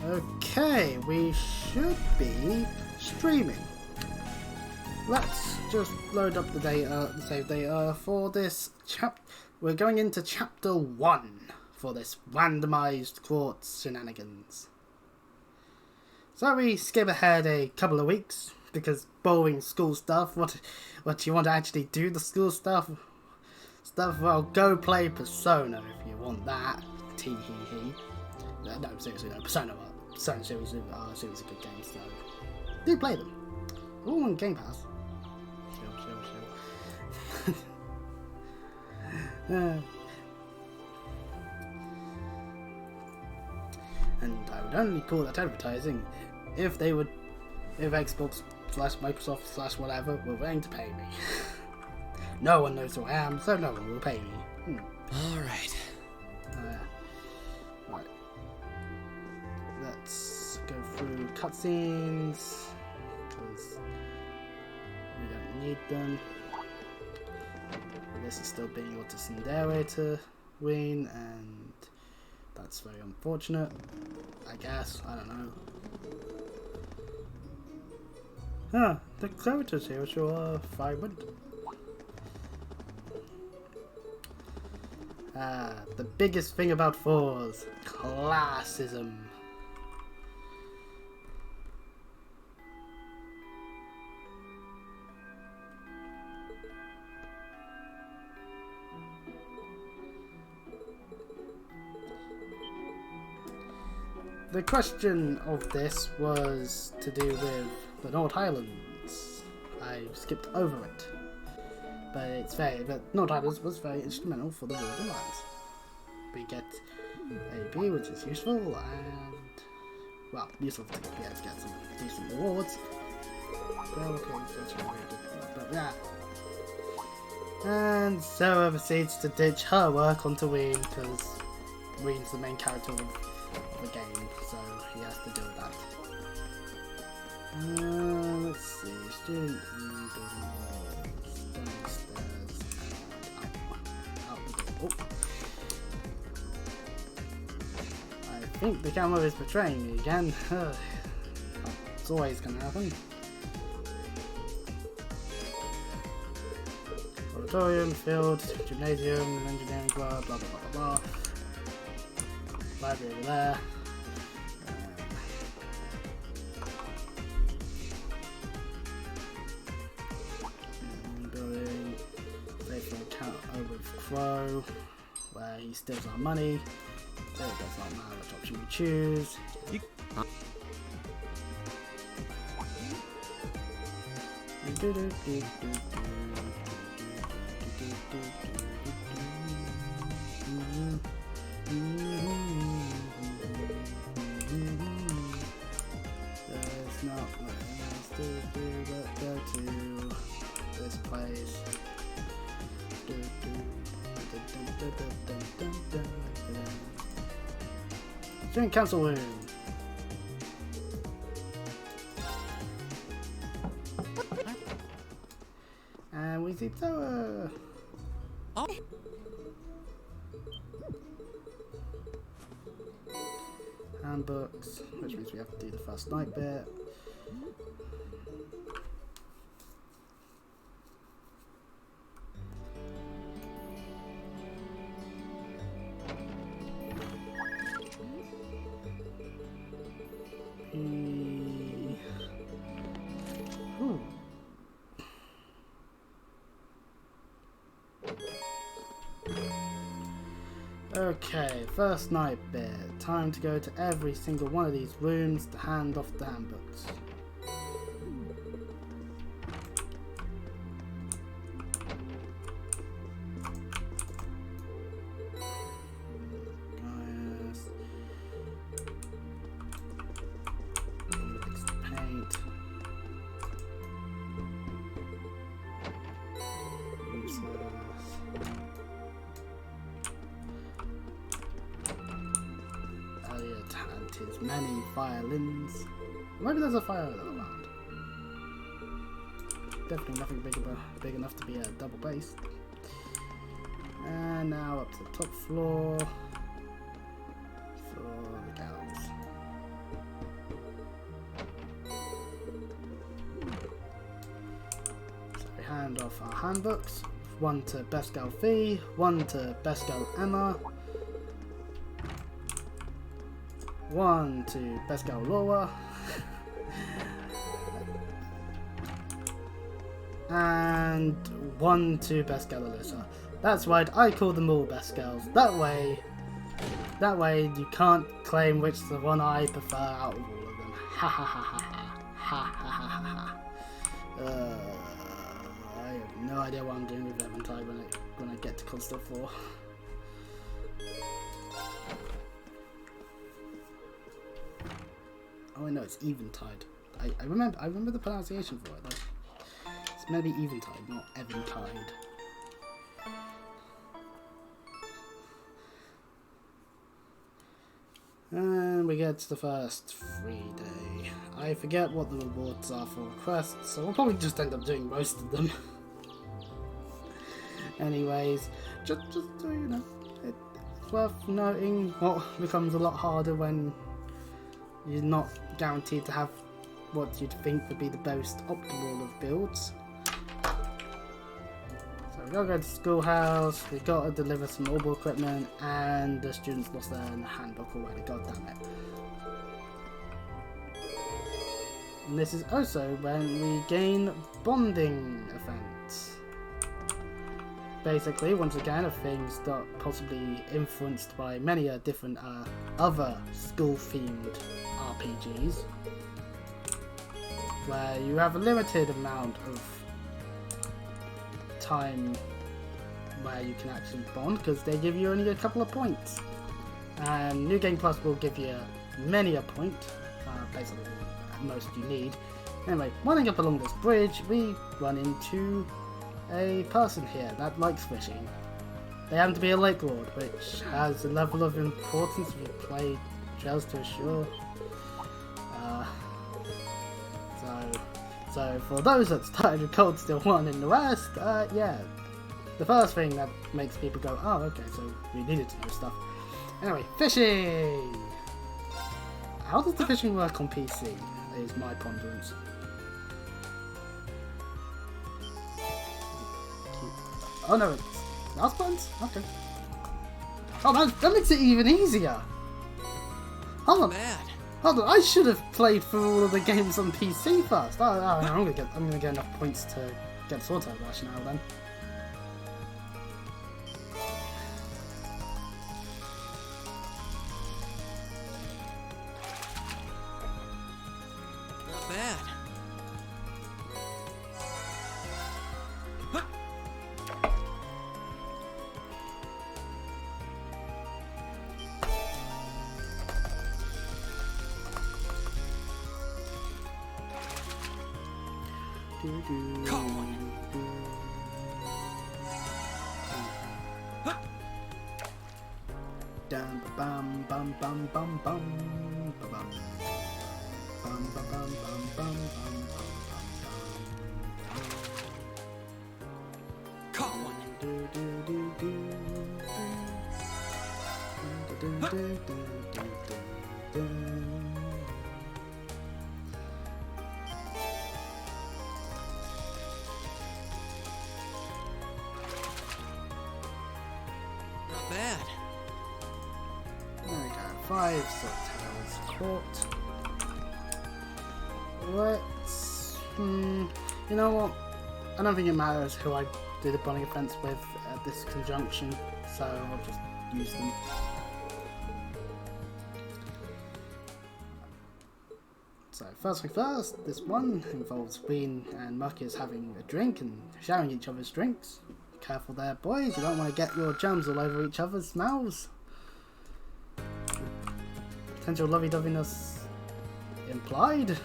Okay, we should be streaming. Let's just load up the data, the save data for this We're going into chapter 1 for this randomized Quartz shenanigans. So we skip ahead a couple of weeks because boring school stuff. What you want to actually do the school stuff? Well, go play Persona if you want that. Tee hee hee. No, seriously, no. Persona series are good games, so do play them. All on Game Pass. And I would only call that advertising if Xbox / Microsoft / whatever were willing to pay me. No one knows who I am, so no one will pay me. Alright. Right. Let's go through cutscenes, because we don't need them. This is still being able to Tsundere to win, and that's very unfortunate, I guess. I don't know. The characters here sure vibrant. The biggest thing about 4s, classism. The question of this was to do with the North Highlands. I skipped over it, but North Highlands was very instrumental for the War of the Alliance. We get AB, which is useful, and well, useful to get some decent rewards. Well, okay, but yeah. And Sarah proceeds to ditch her work onto Ween because Ween's the main character of the game, so he has to deal with that. Let's see, student building walls, downstairs, out the door. Oh. I think the camera is betraying me again. It's always gonna happen. Auditorium, field, gymnasium, engineering club, blah blah blah blah blah. Library over there. Building. Faithful account over Crow, where he steals our money. So it does not matter which option we choose. There's not much else to do but go to this place. Student council room. And we see tower. Oh. Handbooks, which means we have to do the first night bit. Okay, first night bit. Time to go to every single one of these rooms to hand off the handbooks. Paint. His many violins. Maybe there's a fire around. Definitely nothing big enough to be a double bass. And now up to the top floor for the gals. off our handbooks. 1 to Best Girl Fee, 1 to Best Girl Emma, 1 to Best Girl Laura, and 1 to Best Girl Alyssa. That's right, I call them all Best Girls. That way you can't claim which the one I prefer out of all of them. Ha ha ha ha ha. Ha ha ha ha ha. I have no idea what I'm doing with Eventide when I get to Constant 4. Oh, I know it's Eventide. I remember the pronunciation for it though. It's meant to be Eventide, not Eventide. And we get to the first free day. I forget what the rewards are for quests, so we'll probably just end up doing most of them. Anyways, just so you know, it's worth noting what becomes a lot harder when you're not guaranteed to have what you'd think would be the most optimal of builds. So we gotta go to the schoolhouse, we gotta deliver some mobile equipment, and the students lost their handbook already, god damn it. And this is also when we gain bonding events. Basically, once again, a things that possibly influenced by many different other school-themed RPGs, where you have a limited amount of time where you can actually bond, because they give you only a couple of points. And New Game Plus will give you many a point, basically most you need. Anyway, running up along this bridge, we run into a person here that likes fishing. They happen to be a Lake Lord, which has a level of importance if you play Trails to Ashore. So for those that started with Cold Steel 1 in the West, yeah, the first thing that makes people go, oh, okay, so we needed to know stuff. Anyway, fishing! How does the fishing work on PC, is my ponderance. Oh no, it's mouse buttons? Okay. Oh, that makes it even easier! Hold on. Hold on, I should have played through all of the games on PC first. I'm gonna get enough points to get the Sword Tail version now then. Not bad. Dum bum bum bum bum bum bum bum bum bum bum bum bum. Caught one. Do do do do do do do do. Not bad. There we go. 5 Sword Tails caught. Let's. You know what? I don't think it matters who I do the bonding offense with at this conjunction, so I'll just use them. So first thing first, this one involves Ween and Marcus having a drink and sharing each other's drinks. Careful there, boys, you don't want to get your germs all over each other's mouths. Potential lovey-doveyness implied.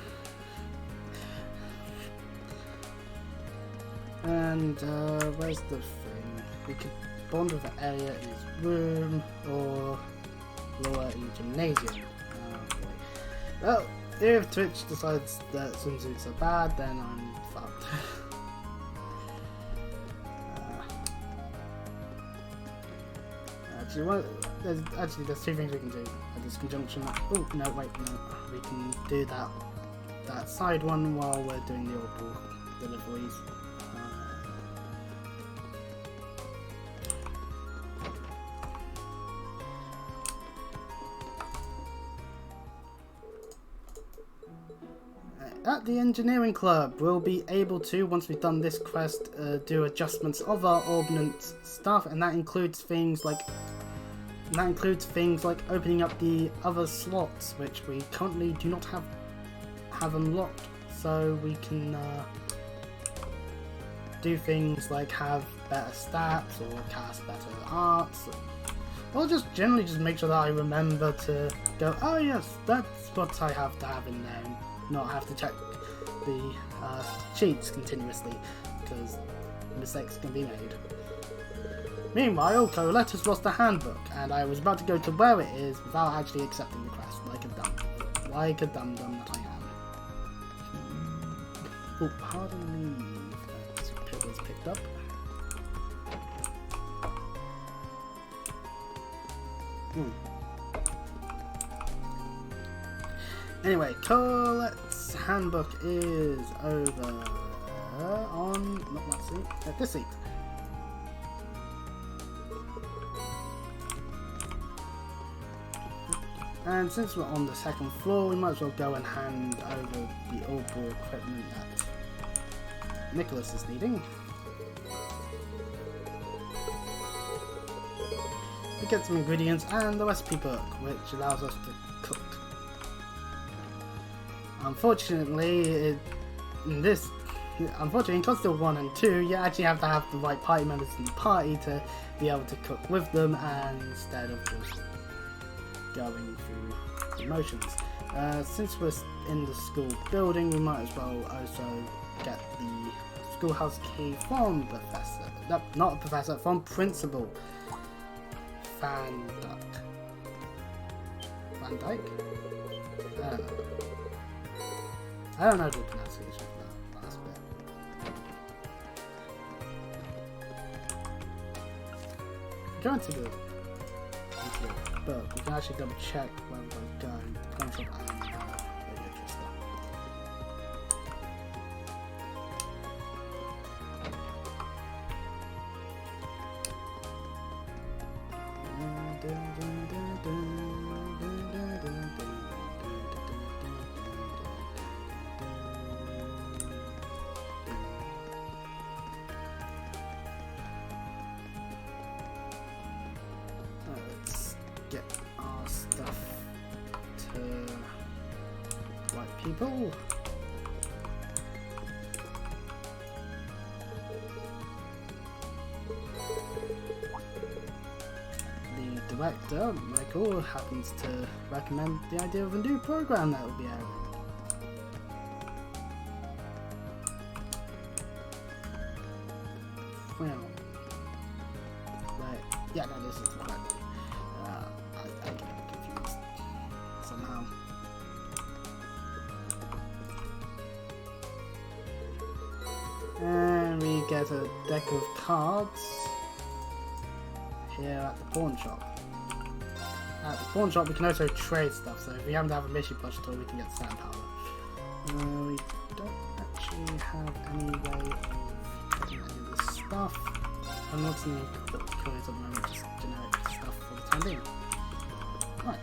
And where's the thing? We could bond with Elliot in his room or Laura in the gymnasium. Oh boy. Well, if Twitch decides that swimsuits are bad, then I'm fucked. Actually, there's two things we can do at this conjunction. Oh no, wait, no. We can do that side one while we're doing the audible deliveries. at the engineering club, we'll be able to, once we've done this quest, do adjustments of our ordnance stuff, and that includes things like opening up the other slots, which we currently do not have unlocked, so we can do things like have better stats or cast better arts, or just generally just make sure that I remember to go, oh yes, that's what I have to have in there, and not have to check the cheats continuously, because mistakes can be made. Meanwhile, Colette has lost the handbook, and I was about to go to where it is without actually accepting the quest, like a dum-dum that I am. Oh, pardon me. That was picked up. Anyway, Colette's handbook is over on not that seat, at this seat. And since we're on the second floor, we might as well go and hand over the old-board equipment that Nicholas is needing. We get some ingredients and the recipe book, which allows us to cook. Unfortunately, in Constant 1 and 2, you actually have to have the right party members in the party to be able to cook with them, and instead of just going through the motions. Since we're in the school building, we might as well also get the schoolhouse key from Professor. No, not a professor, from Principal Van Dyke? I don't know the pronunciation for that last bit. Go into the book, we can actually double check where we're going. Pawn shop and radio twister. Let's get our stuff to the right people. The director, Michael, happens to recommend the idea of a new program that will be airing. Right. Yeah, no, this is the correct one. I get confused somehow. And we get a deck of cards here at the pawn shop. At the pawn shop we can also trade stuff, so if we happen to have a mission plush toy we can get sand powder. We don't actually have any way of getting any of this stuff. I'm not seeing any toys at the moment, just generic stuff for the time being. Right.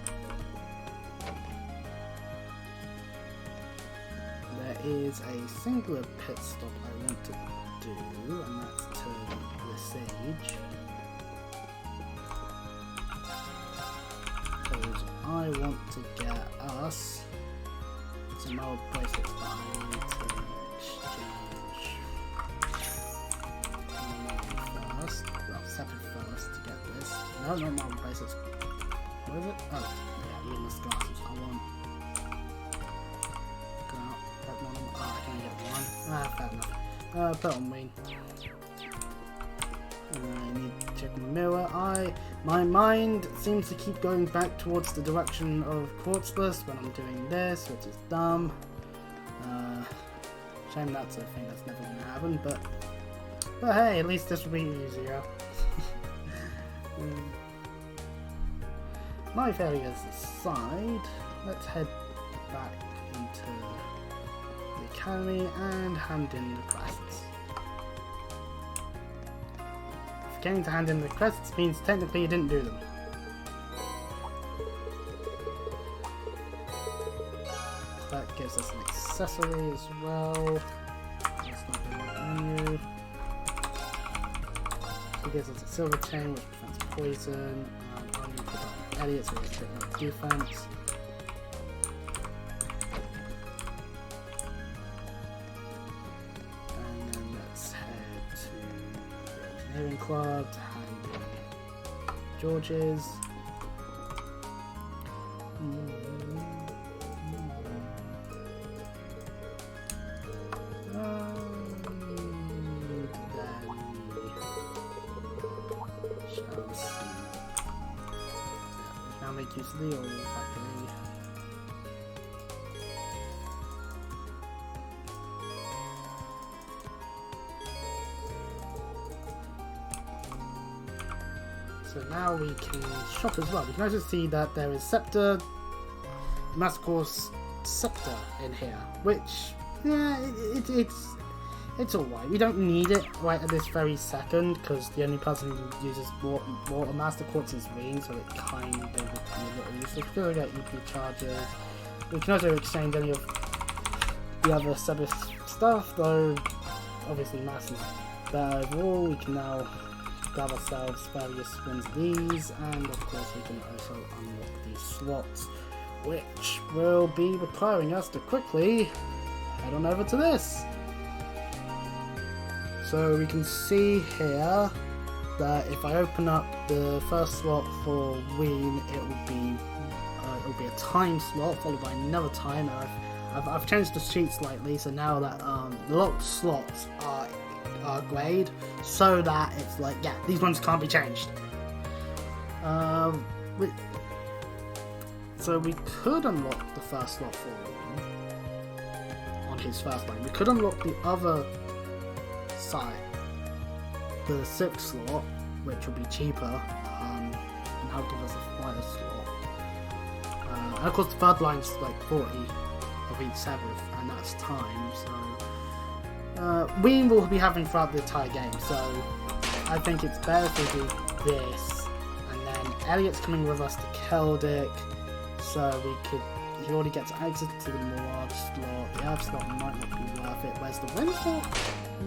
There is a singular pit stop I want to do, and that's to the sage. Because I want to get us some old bracelets that I need to exchange first. Well, separate first to get this. No, not marble bracelets. What is it? Oh, yeah, Luminous glasses. I want. Go out. Put one on. Oh, I can only get one. Ah, fair enough. Put on Wayne. I need to check my mirror. My mind seems to keep going back towards the direction of Quartz when I'm doing this, which is dumb. Shame that's a thing that's never going to happen, but hey, at least this will be easier. My failures aside, let's head back into the academy and hand in the quests. Forgetting to hand in the quests means technically you didn't do them. That gives us an accessory as well. That's not in the menu. It gives us a silver chain which prevents poison. I'm going to put that on Elliot so he's taking up defense. And then let's head to the engineering club to hand in George's. Make use of the oil factory. So now we can shop as well. We can also see that there is Scepter, Master Course Scepter in here, which, yeah, it's alright. We don't need it right at this very second because the only person who uses water Master Quartz is Ring, so it kind of would be a little useless. We can get EP charges. We can also exchange any of the other Sebis stuff, though obviously Mass is better overall. We can now grab ourselves various ones of these, and of course we can also unlock these slots, which will be requiring us to quickly head on over to this. So we can see here that if I open up the first slot for Ween, it will be a time slot followed by another time. And I've changed the sheet slightly, so now that the locked slots are grayed, so that it's like, yeah, these ones can't be changed. So we could unlock the first slot for Ween on his first line. We could unlock the other side, the 6th slot, which will be cheaper, and that'll give us a wider slot. And of course the third line's like 40 of each 7th, and that's time, so we will be having throughout the entire game, so I think it's better if we do this, and then Elliot's coming with us to Keldic, so he already gets access to the Mirage slot. The Earth slot might not be worth it, whereas the Wind slot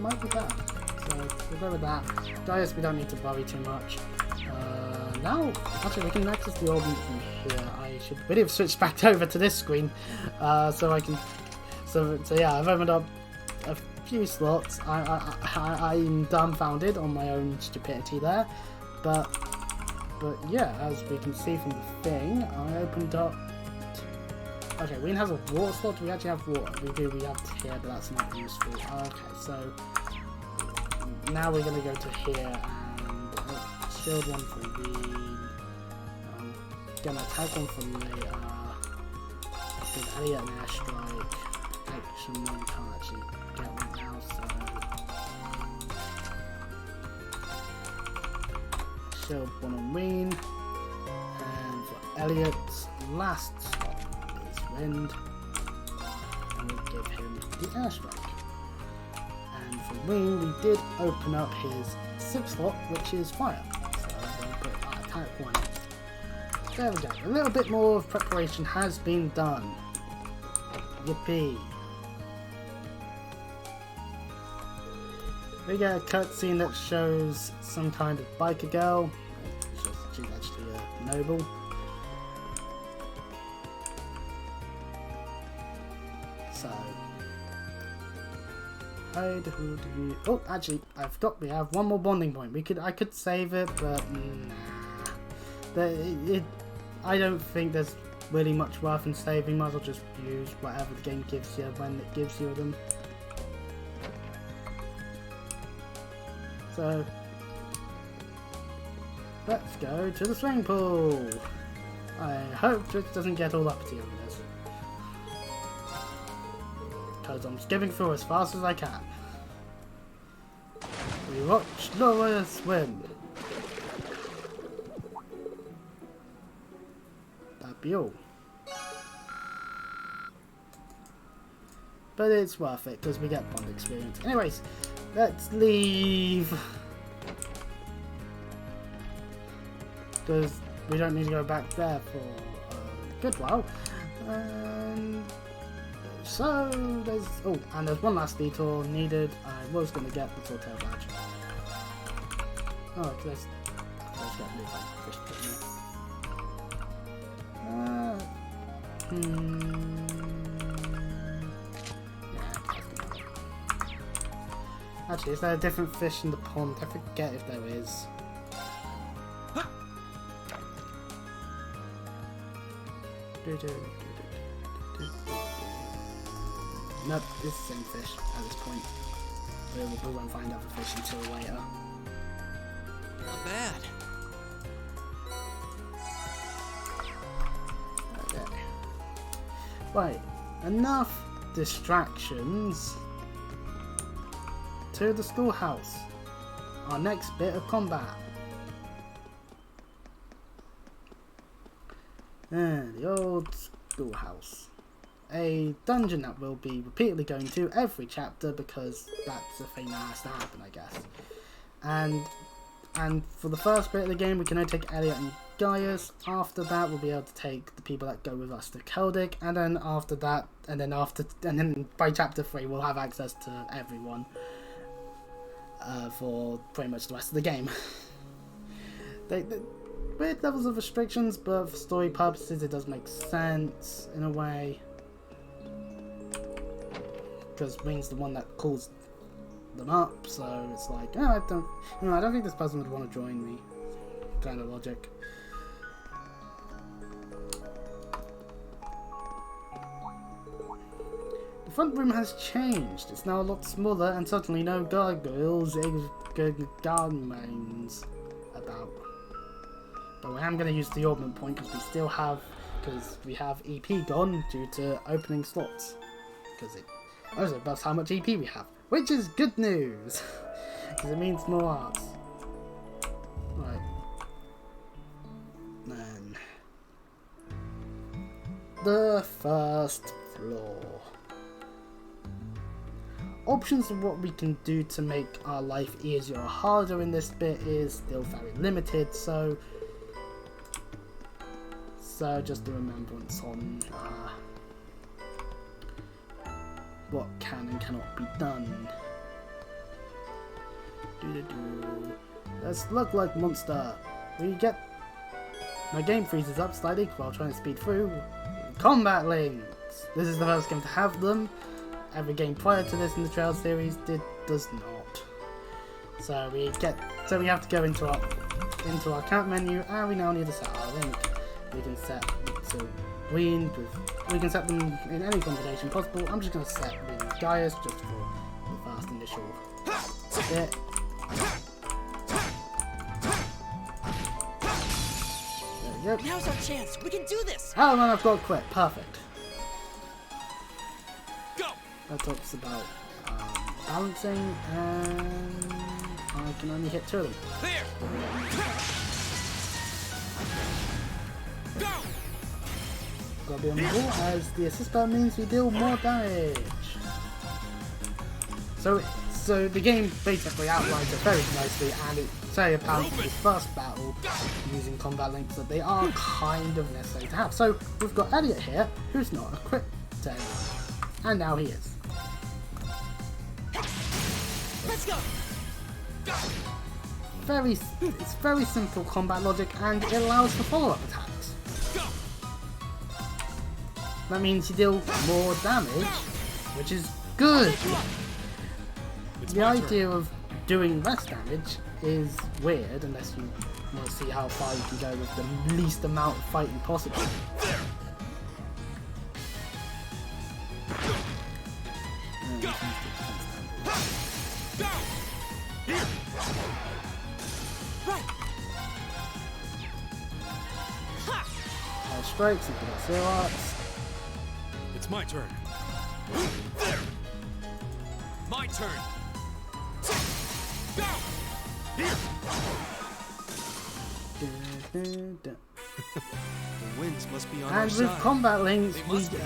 might be better. So we'll go with that. Gaius, we don't need to worry too much. Now, actually, we can access the orb from here. I should really have switched back over to this screen, so I can. So yeah, I've opened up a few slots. I'm dumbfounded on my own stupidity there, but yeah, as we can see from the thing, I opened up. Okay, Ween has a water slot. Do we actually have water? We do, we have here, but that's not useful. Okay, so now we're going to go to here and shield one for Ween. Get an attack one for later. Give Elliot an airstrike. Action one can't actually get one now, so shield one on Ween. And for Elliot's last slot is Wind. And we'll give him the airstrike. And for Ween, we did open up his 6th slot, which is fire. So we'll put that attack one in. There we go. A little bit more of preparation has been done. Yippee. We get a cutscene that shows some kind of biker girl. She's actually a noble. So, oh, actually, I forgot we have one more bonding point. I could save it, but nah. I don't think there's really much worth in saving. Might as well just use whatever the game gives you when it gives you them. So, let's go to the swimming pool. I hope it doesn't get all uppity on this, because I'm skipping through as fast as I can. We watch Laura swim. That'd be all. But it's worth it because we get bond experience. Anyways, let's leave. Because we don't need to go back there for a good while. And So there's and there's one last detour needed. I was going to get the Tortail badge. Oh, let's get a new fish Actually, is there a different fish in the pond? I forget if there is. Nope, it's the same fish at this point. We won't find other fish until later. Not bad. Okay. Right, enough distractions. To the schoolhouse. Our next bit of combat. The old schoolhouse. A dungeon that we'll be repeatedly going to every chapter because that's a thing that has to happen, I guess. And for the first bit of the game, we can only take Elliot and Gaius. After that, we'll be able to take the people that go with us to Celtic, and then after that, and then by chapter 3, we'll have access to everyone for pretty much the rest of the game. they weird levels of restrictions, but for story purposes, it does make sense in a way. Because Wing's the one that calls them up, so it's like, oh, I don't think this person would want to join me. Kind of logic. The front room has changed. It's now a lot smaller, and certainly no gargoyles, gargoyles about. But I am going to use the augment point because we have EP gone due to opening slots. Because it also buffs how much EP we have, which is good news, because it means more arts. Right. Then the first floor. Options of what we can do to make our life easier or harder in this bit is still very limited, so just a remembrance on what can and cannot be done. Let's look like monster. My game freezes up slightly while trying to speed through. Combat links! This is the first game to have them. Every game prior to this in the Trail series does not. So we have to go into our account menu, and we now need to set our link. We can set we can set them in any combination possible. I'm just going to set with Gaius just for the first initial bit. There we go. Now's our chance. We can do this. Oh man, I've got to quit. Perfect. Go. That talks about balancing, and I can only hit 2 of them. There. Go. Gotta be on the ball, as the assist bar means we deal more damage. So the game basically outlines it very nicely, and it's very apparent in this first battle using combat links that they are kind of necessary to have. So we've got Elliot here, who's not equipped to anything, and now he is. Let's go. It's very simple combat logic, and it allows for follow-up attacks. That means you deal more damage, which is good. The idea of doing less damage is weird unless you want to see how far you can go with the least amount of fighting possible. Strikes and put out zero arts. It's my turn. My turn. Go. Here. The winds must be on our and side. with combat links,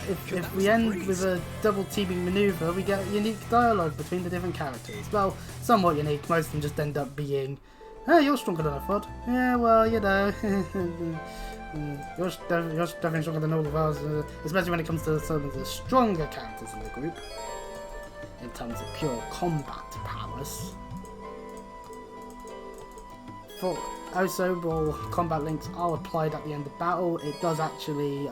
if we end with a double teaming maneuver, we get unique dialogue between the different characters. Well, somewhat unique. Most of them just end up being, "Hey, you're stronger than I thought." Yeah, well, you know. You're definitely stronger than all of us, especially when it comes to some of the stronger characters in the group, in terms of pure combat prowess. For also, while combat links are applied at the end of battle, it does actually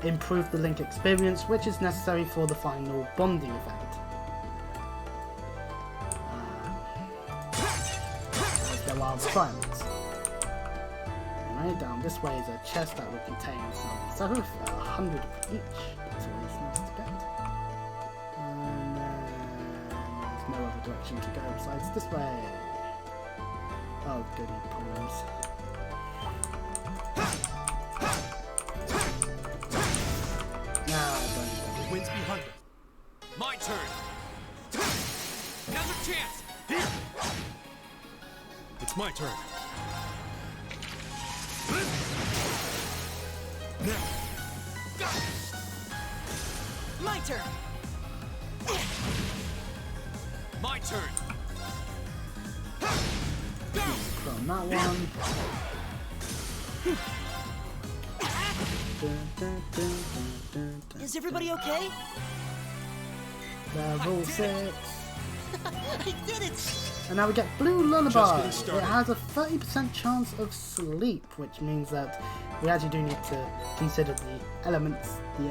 improve the link experience, which is necessary for the final bonding event. As there are requirements. Right, down this way is a chest that will contain some stuff, 100 of each. That's always nice to get. And there's no other direction to go besides this way. Oh, goody poems. Nah, don't. The winds behind them. My turn. Now's your chance. Here. It's my turn. Now. My turn. My turn. Go. From that one. Is everybody okay? Level 6. I did it! And now we get Blue Lullaby. getting It started. has a 30% chance of sleep, which means that we actually do need to consider the elements, the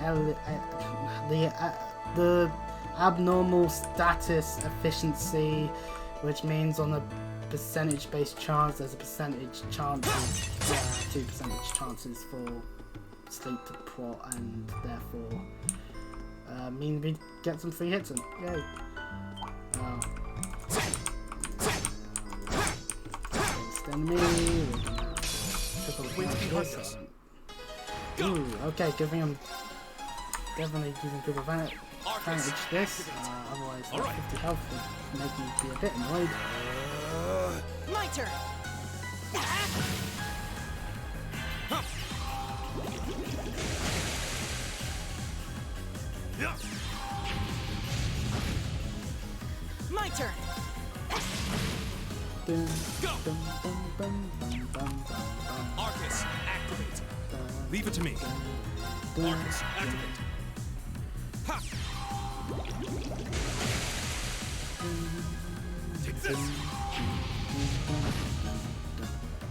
abnormal status efficiency, which means on a percentage-based chance, there's a percentage chance of 2 percentage chances for sleep to prot, and therefore mean we get some free hits in. Yay! Enemy, we're gonna triple this. Ooh, okay, giving him definitely using good advantage this. Otherwise, that 50 health would make me be a bit annoyed. My turn! My turn! Dun, Go. dun, dun, dun, dun, dun, dun, Arcus, activate. dun, Leave it to me. dun, Arcus, activate. Ha! Take this.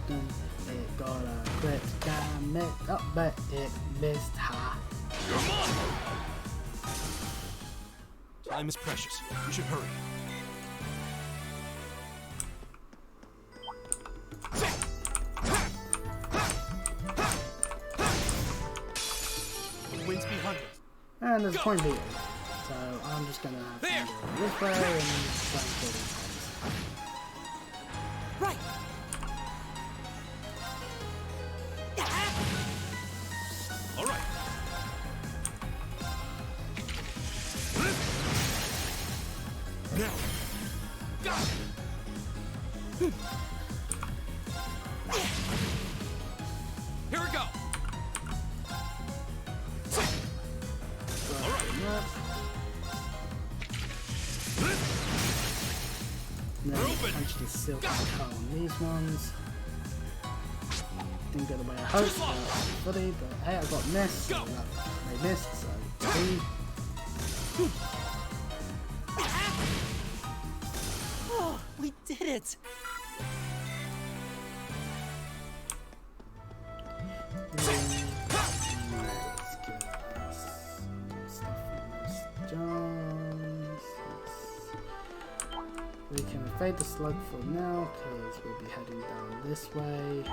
dun. It got a crit damage. Oh, but it missed. Ha. You're mine. Time is precious. We should hurry. The winds behind us. And there's a point beating. So I'm just gonna have to There. go this way and then try and kill these guys. Right! All right. Now. Go. Here we go. All right. Then We're open. punch the silk and cut on these ones. Didn't go the way I hoped, but hey, I got missed. So Go. they missed, so 3. Oh, we did it! Let's get stuff from this Jones. We can evade the slug for now because we'll be heading down this way.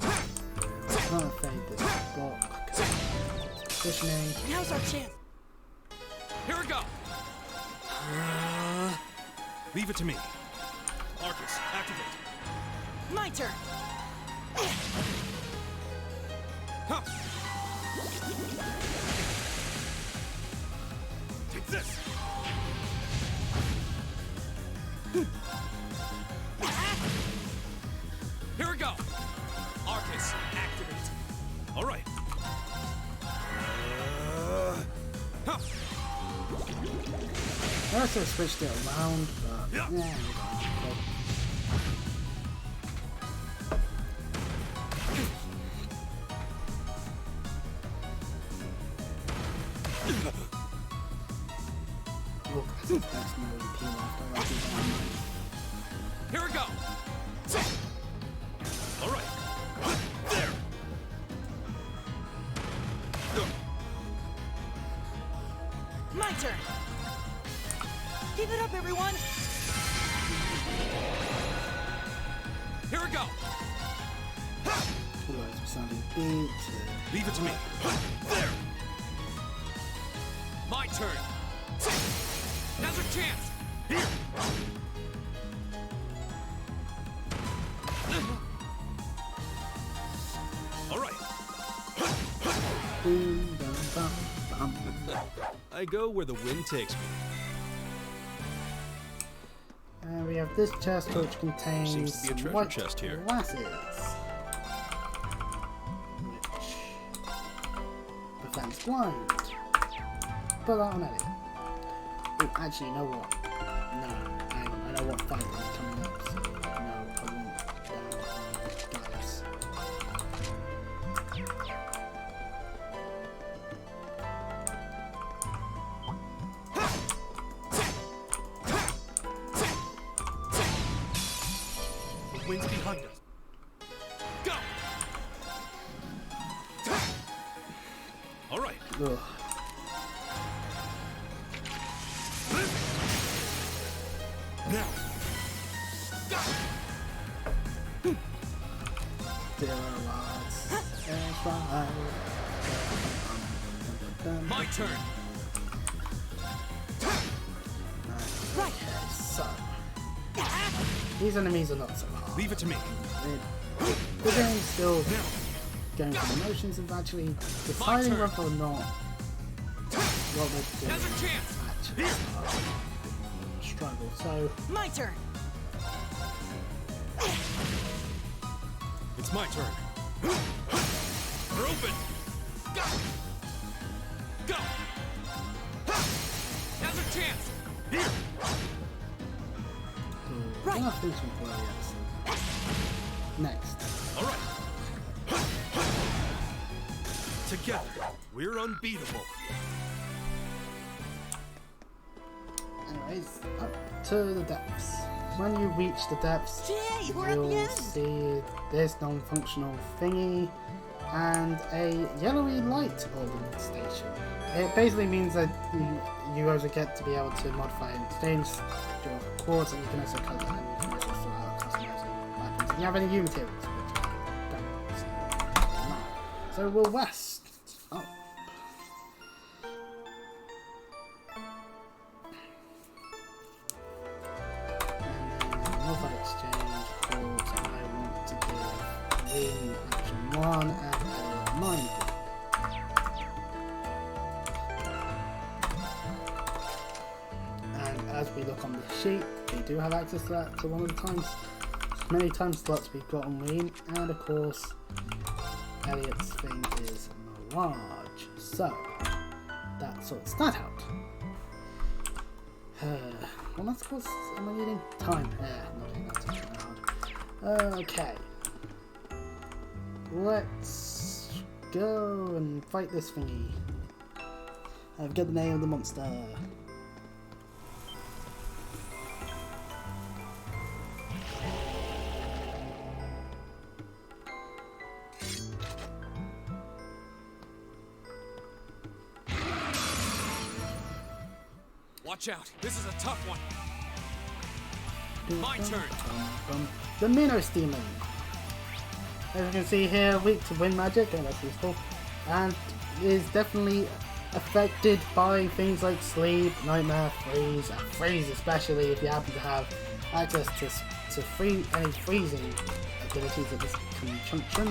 We can't evade this block because it's positioning. Now's our chance! Here we go. Leave it to me. Arcus, activate. My turn! Huh. Take this. Here we go. Arcus, activate. All right. Huh. I also switched it around, but Yeah. yeah, we got it. Oh, that's no EP left. I reckon that might. Here we go. All right. There. My turn. Keep it up, everyone. Here we go. Otherwise, we're sounding beat. Leave it to me. There. My turn. Now's our chance. Here. All right. Boom, bum, bum, bum. I go where the wind takes me. And we have this chest which contains Seems to be a treasure white chest here. glasses. Which prevents blind. Put that on Elliot. Oh, actually, you know what? No, hang on. I know what fight is coming up, so no, I won't down on dice. The wind's behind us. Go. All right. Ugh. Now. Go. Zero odds. And five. My turn. Okay, so these enemies are not so hard. Leave it to me. The game's still going through the motions of actually deciding turn. whether or not what we're doing Now's our chance. actually struggle. So My turn. It's my turn. We're open. Go. Go. Now's our chance. Here. right. Not finishing for yes. Next. All right. Together, we're unbeatable. Anyways, up to the depths. When you reach the depths, Yay, we're at the you'll end. see this non-functional thingy and a yellowy light orbiting station. It basically means that you also get to be able to modify and exchange your quartz, and you can also cut and you can also sort out customizing weapons. And you have any U materials, which I don't. So we'll west. Oh. Modify exchange quartz, and I want to give Win action 1 and Elliot mind. And as we look on the sheet, we do have access to that to one of the times, many time slots we've got on Ween, and of course, Elliot's thing is Mirage. So that sorts that out. Well, that's what's am I needing? Time. Not doing that too hard. Okay. Let's go and fight this thingy. I've got the name of the monster. Watch out. This is a tough one. My turn. The Minos Demon. As you can see here, weak to wind magic, and that's useful, and is definitely affected by things like sleep, nightmare, freeze especially if you happen to have access to any freezing abilities at this conjunction.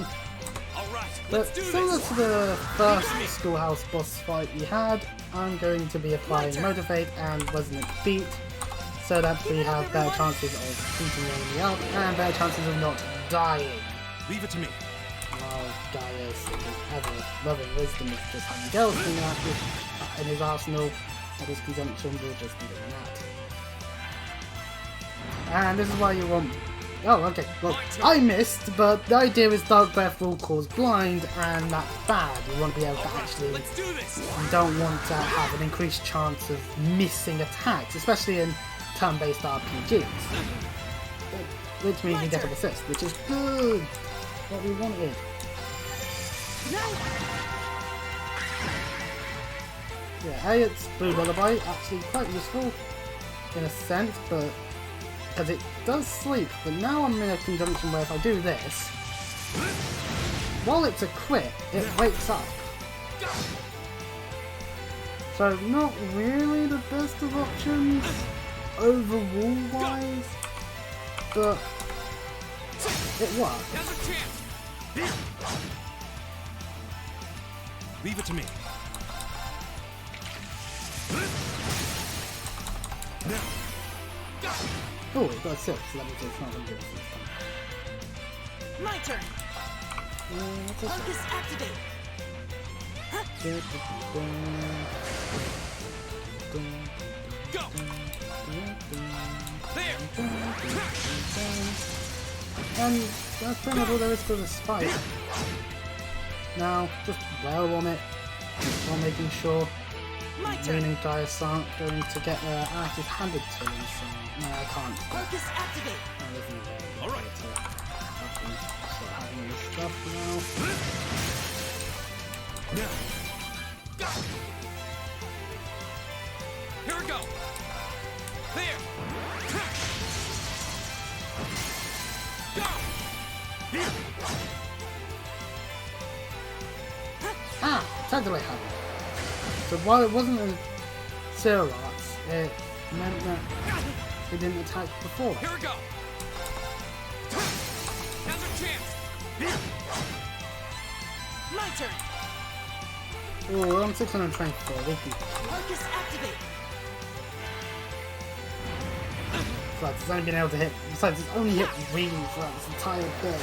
All right. But Let's do similar this. to the first schoolhouse boss fight we had, I'm going to be applying turn. Motivate and Resonant Beat so that we have better chances of beating the enemy up and better chances of not dying. Leave it to me. While Gaius, in his ever-loving wisdom, is just having girls in his arsenal at this conjunction, we'll just be doing that. And this is why you want Oh, okay. Well, I missed, but the idea is Dark Breath will cause blind, and that's bad. You want to be able to actually... Let's do this. You don't want to have an increased chance of missing attacks, especially in turn-based RPGs. Which means you get an assist, which is good. What we wanted. Yeah, it's Blue Lullaby, actually quite useful in a sense, but because it does sleep. But now I'm in a conjunction where if I do this, while it's a crit, it wakes up. So not really the best of options overall wise, but it works. Now's our chance. Leave it to me. Now. Oh, it got 6, so that means it's not going to do it this time. My turn. What's this one? Focus activate. Go. There. And that's pretty much all there is to this fight. Now, just wail on it while making sure My turn. Green and Gaius aren't going to get their asses handed to them. So, no, I can't. Focus activate. All right. Start having this stuff now. Now. Go. Here we go. There. Go. Here. Ah! Totally happened. So while it wasn't a zero arts, it meant that it didn't attack before. Here we go. Now's our chance. My turn. Oh, we're on 624. We can. Focus activate. Besides, it's only been able to hit. Besides, it's only hit Green for this entire bit.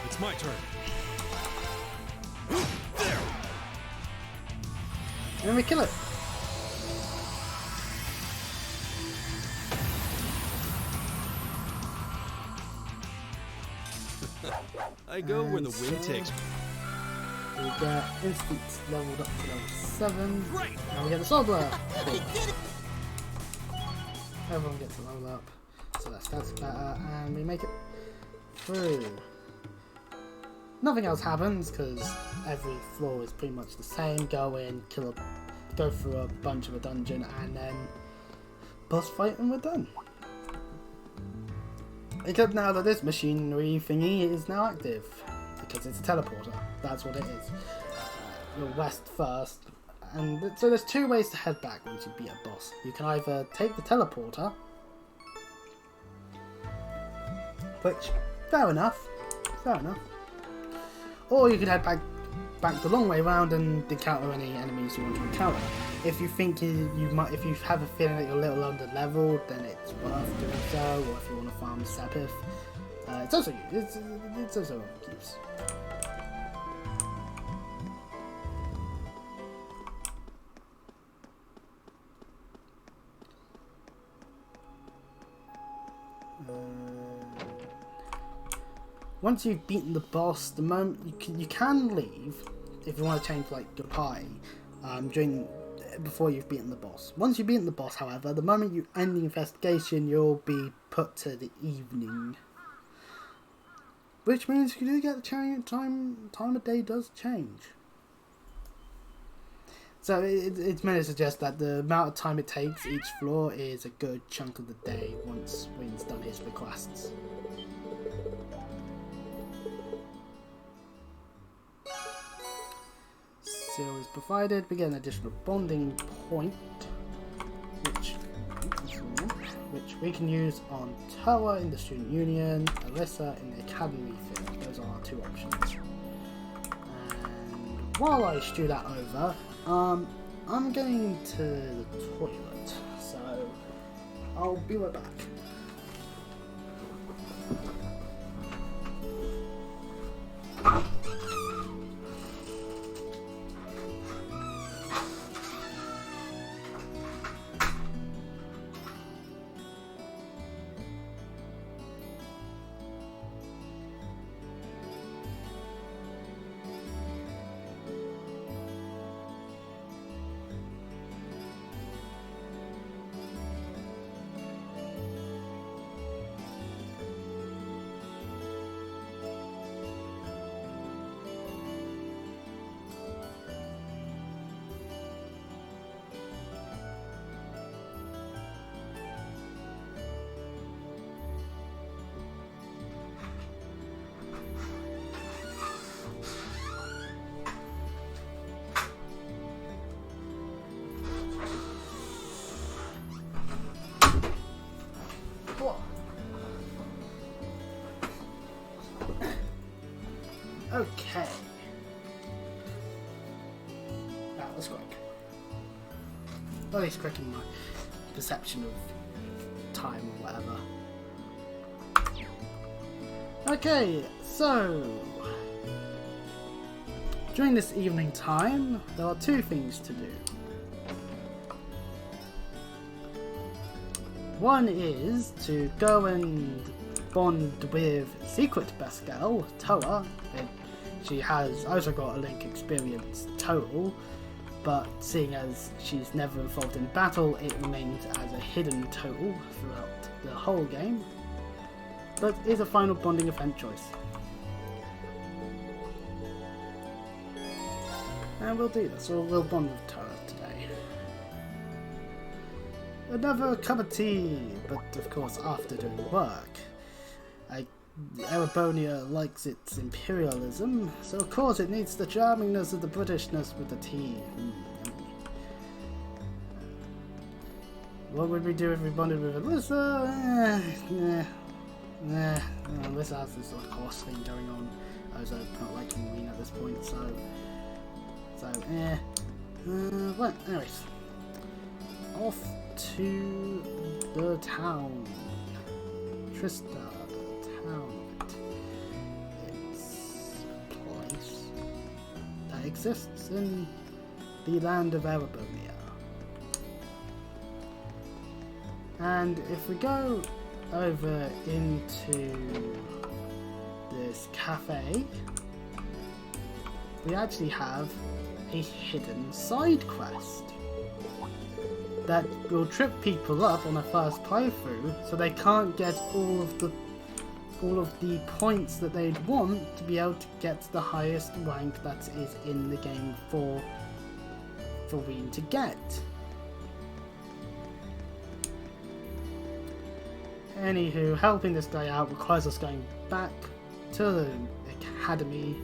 It's my turn. And then we kill it. I go where the wind And takes me. We get instant leveled up to level 7. Great. And we get the Soul Blast. I did it. Everyone gets a level up. So that's better. And we make it through. Nothing else happens because every floor is pretty much the same. Go in, go through a bunch of a dungeon, and then boss fight, and we're done. Except now that this machinery thingy is now active because it's a teleporter. That's what it is. You're west first, and so there's 2 ways to head back once you beat a boss. You can either take the teleporter, which fair enough. Or you could head back the long way around and encounter any enemies you want to encounter. If you think if you have a feeling that you're a little under leveled, then it's worth doing so. Or if you want to farm Sepith, it's also use. Once you've beaten the boss, the moment you can leave if you want to change like goodbye before you've beaten the boss. Once you've beaten the boss, however, the moment you end the investigation, you'll be put to the evening, which means you do get the time of day does change. So it's meant to suggest that the amount of time it takes each floor is a good chunk of the day once Wayne's done his requests. Seal is provided. We get an additional bonding point, which we can use on Toa in the Student Union, Alyssa in the Academy field. Those are our 2 options. And while I stew that over, I'm going to the toilet, so I'll be right back. That's quick. At least quick in my perception of time or whatever. Okay, so during this evening time, there are two things to do. One is to go and bond with Secret Best Girl, Toa. She has also got a Link experience total, but seeing as she's never involved in battle, it remains as a hidden total throughout the whole game, but is a final bonding event choice. And we'll do this, we'll bond with Toa today. Another cup of tea, but of course after doing work. Erebonia likes its imperialism, so of course it needs the charmingness of the Britishness with the tea. What would we do if we bonded with Alyssa? Alyssa has this sort of horse thing going on. I was not liking Marine at this point, Well, anyways. Off to the town. Trista. It's a place that exists in the land of Erebonia. And if we go over into this cafe, we actually have a hidden side quest that will trip people up on a first playthrough, so they can't get all of the points that they'd want to be able to get the highest rank that is in the game for Ween to get. Anywho, helping this guy out requires us going back to the academy.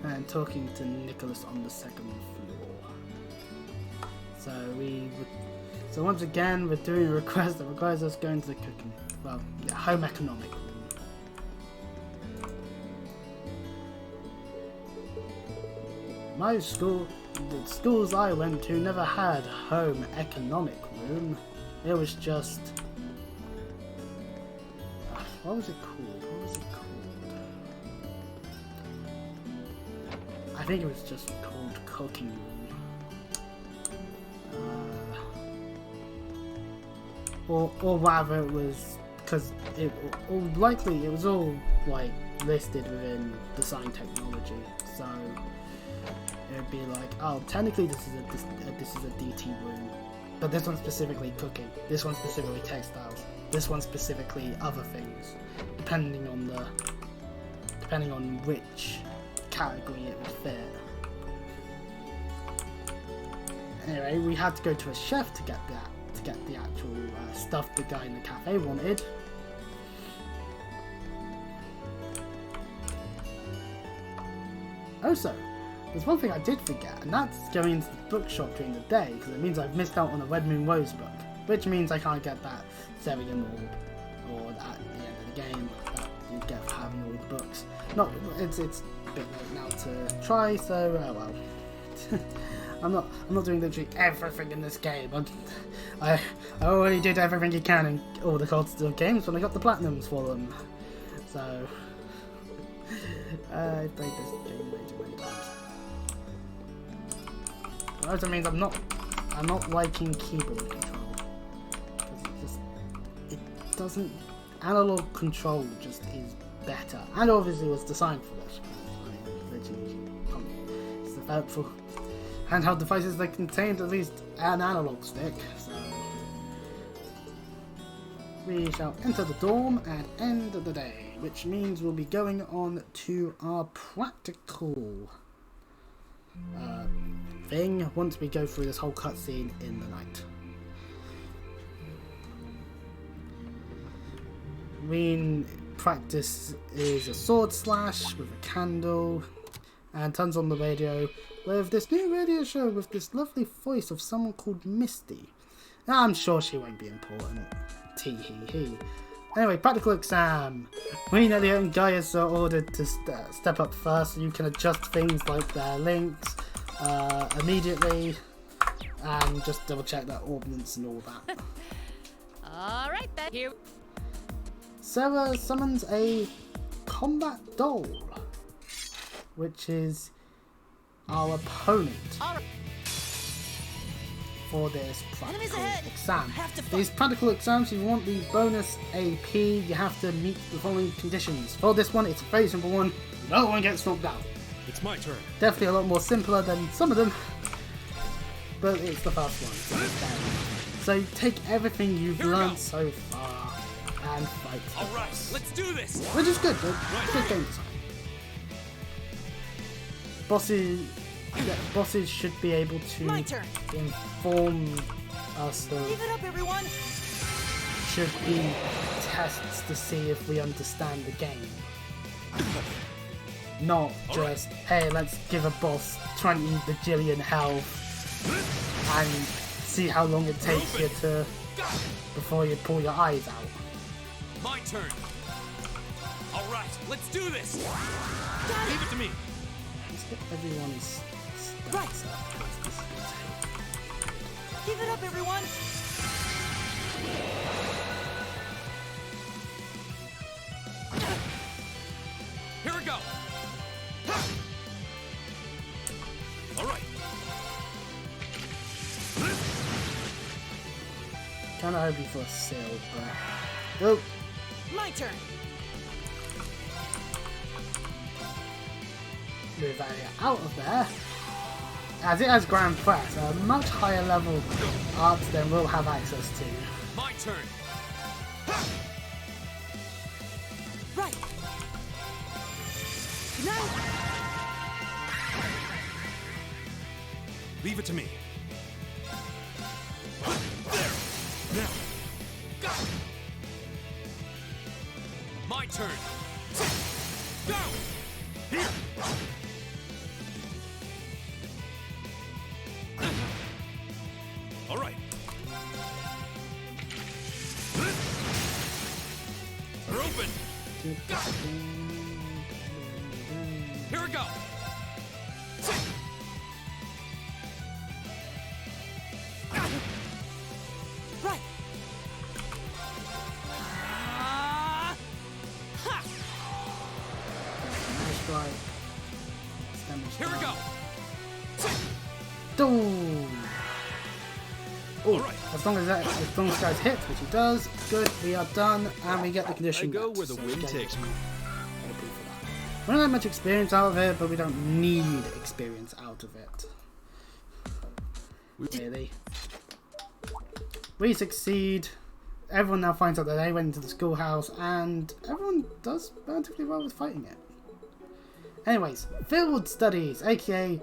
And talking to Nicholas on the second floor. So once again, we're doing a request that requires us going to the cooking, home economic room. My school, the schools I went to never had home economic room. It was just, what was it called? I think it was just called cooking room. Or rather it was, because or likely it was all like listed within design technology, so it would be like, oh, technically this is a DT room, but this one's specifically cooking, this one's specifically textiles, this one's specifically other things, depending on which category it would fit. Anyway, we had to go to a chef to get the actual stuff the guy in the cafe wanted. Also, there's one thing I did forget, and that's going into the bookshop during the day, because it means I've missed out on a Red Moon Rose book, which means I can't get that Serium or at the end of the game that you get for having all the books. It's a bit late now to try, so well. I'm not doing literally everything in this game. I already did everything you can in all the Cold Steel games when I got the platinums for them. So I played this game way too many times. That also means I'm not liking keyboard control, because it doesn't. Analog control just is better, and obviously was designed for this. It's the for handheld devices that contained at least an analog stick, so we shall enter the dorm and end the day, which means we'll be going on to our practical thing once we go through this whole cutscene in the night. Ween practice is a sword slash with a candle, and turns on the radio with this new radio show with this lovely voice of someone called Misty. Now, I'm sure she won't be important. Tee hee hee. Anyway, practical exam. Queen Elliot and Gaius are ordered to step up first, so you can adjust things like their links immediately, and just double check that ordnance and all that. All right, then. Here. Sarah summons a combat doll, which is our opponent All right. for this Enemies practical ahead. exam. Have to fight. These practical exams, you want the bonus AP, you have to meet the following conditions. For this one, it's a very simple one. No one gets knocked out. It's my turn. Definitely a lot more simpler than some of them, but it's the first one. So, it's fair. So take everything you've Here we learned go. so far and fight. All right, let's do this. Which is good. Good game design. Bosses should be able to My turn. inform us Give of it up, everyone. should be tests to see if we understand the game. Not just, hey, let's give a boss 20 bajillion health and see how long it takes you to before you pull your eyes out. My turn. All right, let's do this. Leave it to me. Let's get everyone's stats up. This is gonna Give it up, everyone. Here we go. All right. Kind of hoping for a seal, but oh, My turn. move area out of there. As it has Grand Press, a much higher level art than we'll have access to. My turn. Right. Good night. Leave it to me. There. Now. My turn. Go. Here. All right. We're open. Here we go. Right. Ha! Nice strike. Damage Here we go. Boom. All right. As long as this guy's hit, which he does, good, we are done, and we get the condition. I go back, where the so wind again, takes me. happy for that. We don't have much experience out of it, but we don't need experience out of it. Really. We succeed. Everyone now finds out that they went into the schoolhouse, and everyone does relatively well with fighting it. Anyways, field studies, aka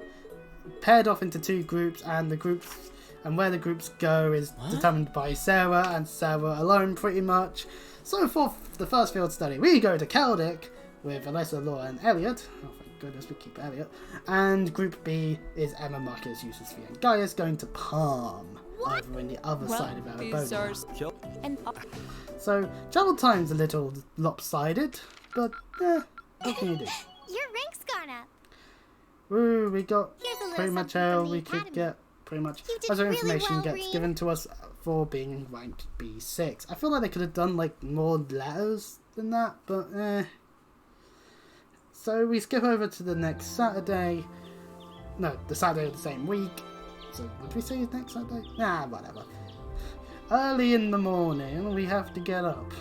paired off into two groups, and the groups and where the groups go is determined by Sarah and Sarah alone, pretty much. So for the first field study, we go to Celtic with Alyssa, Laura, and Elliot. Oh, thank goodness we keep Elliot. And Group B is Emma, Marcus, Eustace, V, and Gaius going to Palm, over in the other side of Arabona. Kill. And So travel time's a little lopsided, but what can you do? Your rank's gone up. Woo, we got Here's a little pretty much something from all the we could academy. get. Pretty much. You did Other really information well, gets Reed. given to us for being ranked B6. I feel like they could have done like more letters than that, but So we skip over to the next Saturday. No, the Saturday of the same week. So would we say next Saturday? Nah, whatever. Early in the morning, we have to get up.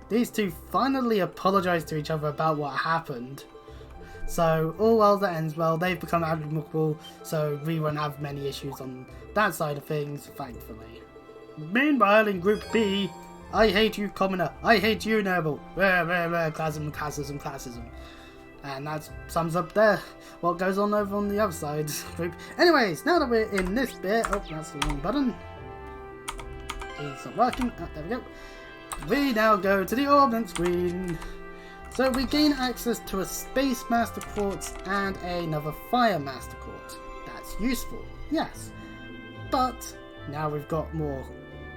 These two finally apologise to each other about what happened. So, all well that ends well, they've become amicable, so we won't have many issues on that side of things, thankfully. Meanwhile, in Group B, I hate you, commoner, I hate you, noble, classism, classism, classism. And that sums up there what goes on over on the other side group. Anyways, now that we're in this bit, oh, that's the wrong button. It's not working, oh, there we go. We now go to the ordnance screen. So we gain access to a Space Master Quartz and another Fire Master Quartz. That's useful, yes. But now we've got more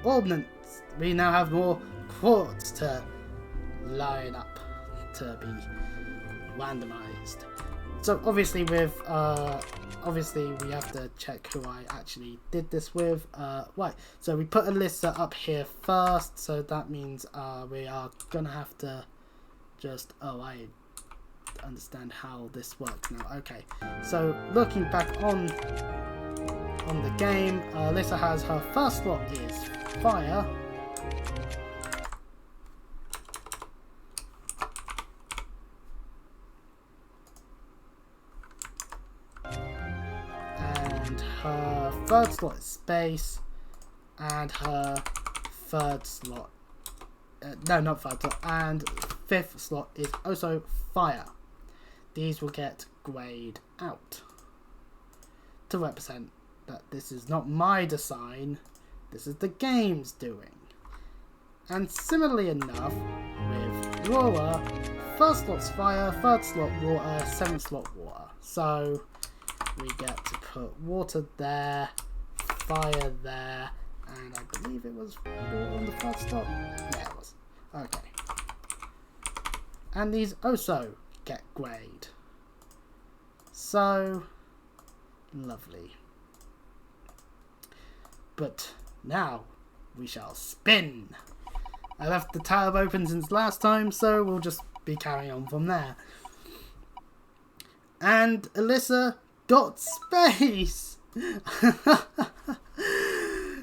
ordnance. We now have more quartz to line up to be randomized. So obviously with obviously we have to check who I actually did this with. Right, so we put Alyssa up here first, so that means we are gonna have to just, oh, I understand how this works now. Okay, so looking back on the game, Alyssa has her first slot is fire. And her third slot is space, and her third slot, no, not third slot, and fifth slot is also fire. These will get grayed out to represent that this is not my design, this is the game's doing. And similarly enough, with Laura, first slot's fire, third slot water, seventh slot water. So we get to put water there, fire there, and I believe it was water on the first slot. Yeah, it was. Okay. And these also get grayed. So lovely. But now we shall spin. I left the tab open since last time, so we'll just be carrying on from there. And Alyssa got space.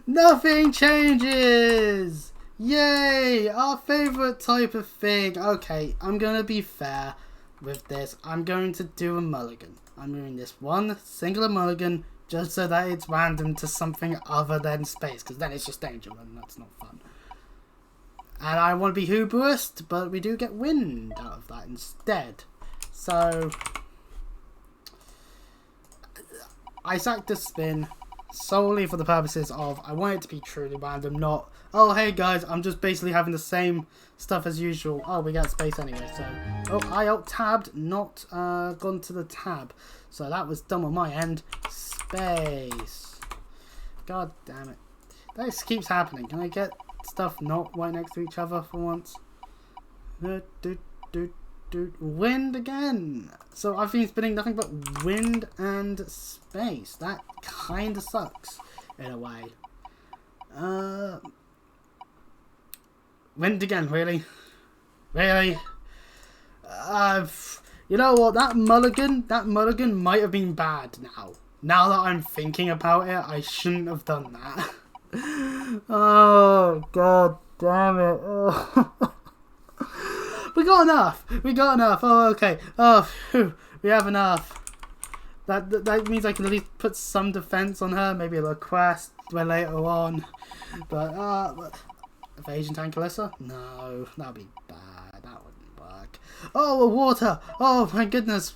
Nothing changes. Yay, our favourite type of thing. Okay, I'm going to be fair with this. I'm going to do a mulligan. I'm doing this one singular mulligan just so that it's random to something other than space, because then it's just danger and that's not fun. And I want to be Hooperist, but we do get wind out of that instead. So I sacked a spin solely for the purposes of I want it to be truly random, not, oh hey guys, I'm just basically having the same stuff as usual. Oh, we got space anyway, so oh, I alt-tabbed, not gone to the tab, so that was dumb on my end. Space. God damn it, that just keeps happening. Can I get stuff not right next to each other for once? Wind again. So I've been spinning nothing but wind and space. That kind of sucks in a way. Wind again, really? Really? You know what? That mulligan might have been bad now. Now that I'm thinking about it, I shouldn't have done that. Oh, god damn it. Oh. We got enough. Oh, okay. Oh, phew. We have enough. That means I can at least put some defense on her. Maybe a request later on. But, evasion tank Alyssa? No, that'd be bad. That wouldn't work. Oh, water. Oh, my goodness.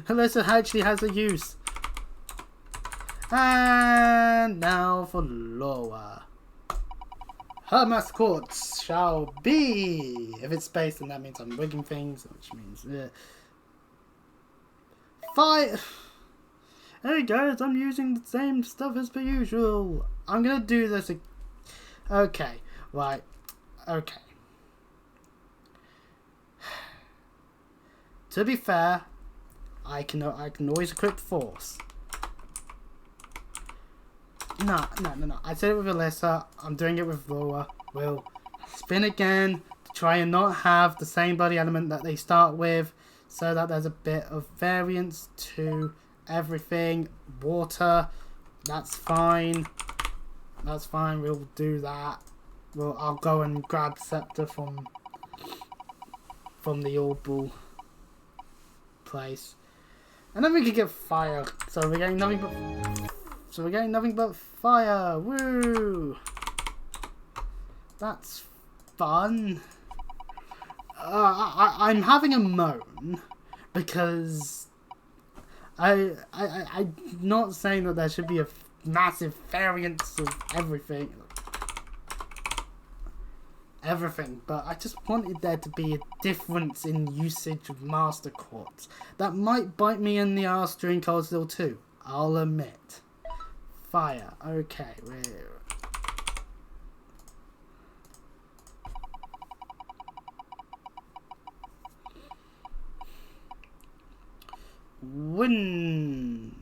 Alyssa actually has a use. And now for Laura. Her mass quartz shall be. If it's space, then that means I'm rigging things, which means fire. Hey guys, I'm using the same stuff as per usual. I'm gonna do this. Okay, right. Okay. To be fair, I can always equip force. No. I said it with Alyssa. I'm doing it with Laura. We'll spin again to try and not have the same body element that they start with, so that there's a bit of variance to everything. Water, that's fine. That's fine. We'll do that. I'll go and grab Scepter from the Audible place, and then we could get fire. So we're getting nothing but. So we're getting nothing but fire. Woo! That's fun. I'm having a moan because I'm not saying that there should be a massive variance of everything, but I just wanted there to be a difference in usage of Master Quartz. That might bite me in the arse during Cold Steel 2, I'll admit. Fire. Okay, Wind.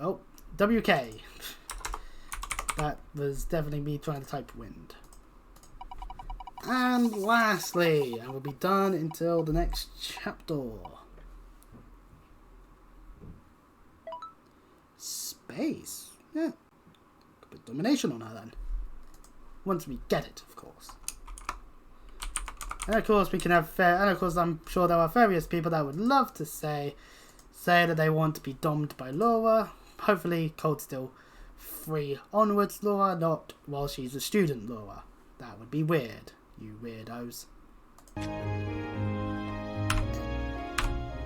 Oh, WK. That was definitely me trying to type wind. And lastly, and we'll be done until the next chapter. Space. Yeah. Could put domination on her then. Once we get it, of course. And of course we can have and of course I'm sure there are various people that would love to say that they want to be domed by Laura. Hopefully Cold Steel 3 onwards Laura, not while she's a student Laura. That would be weird, you weirdos.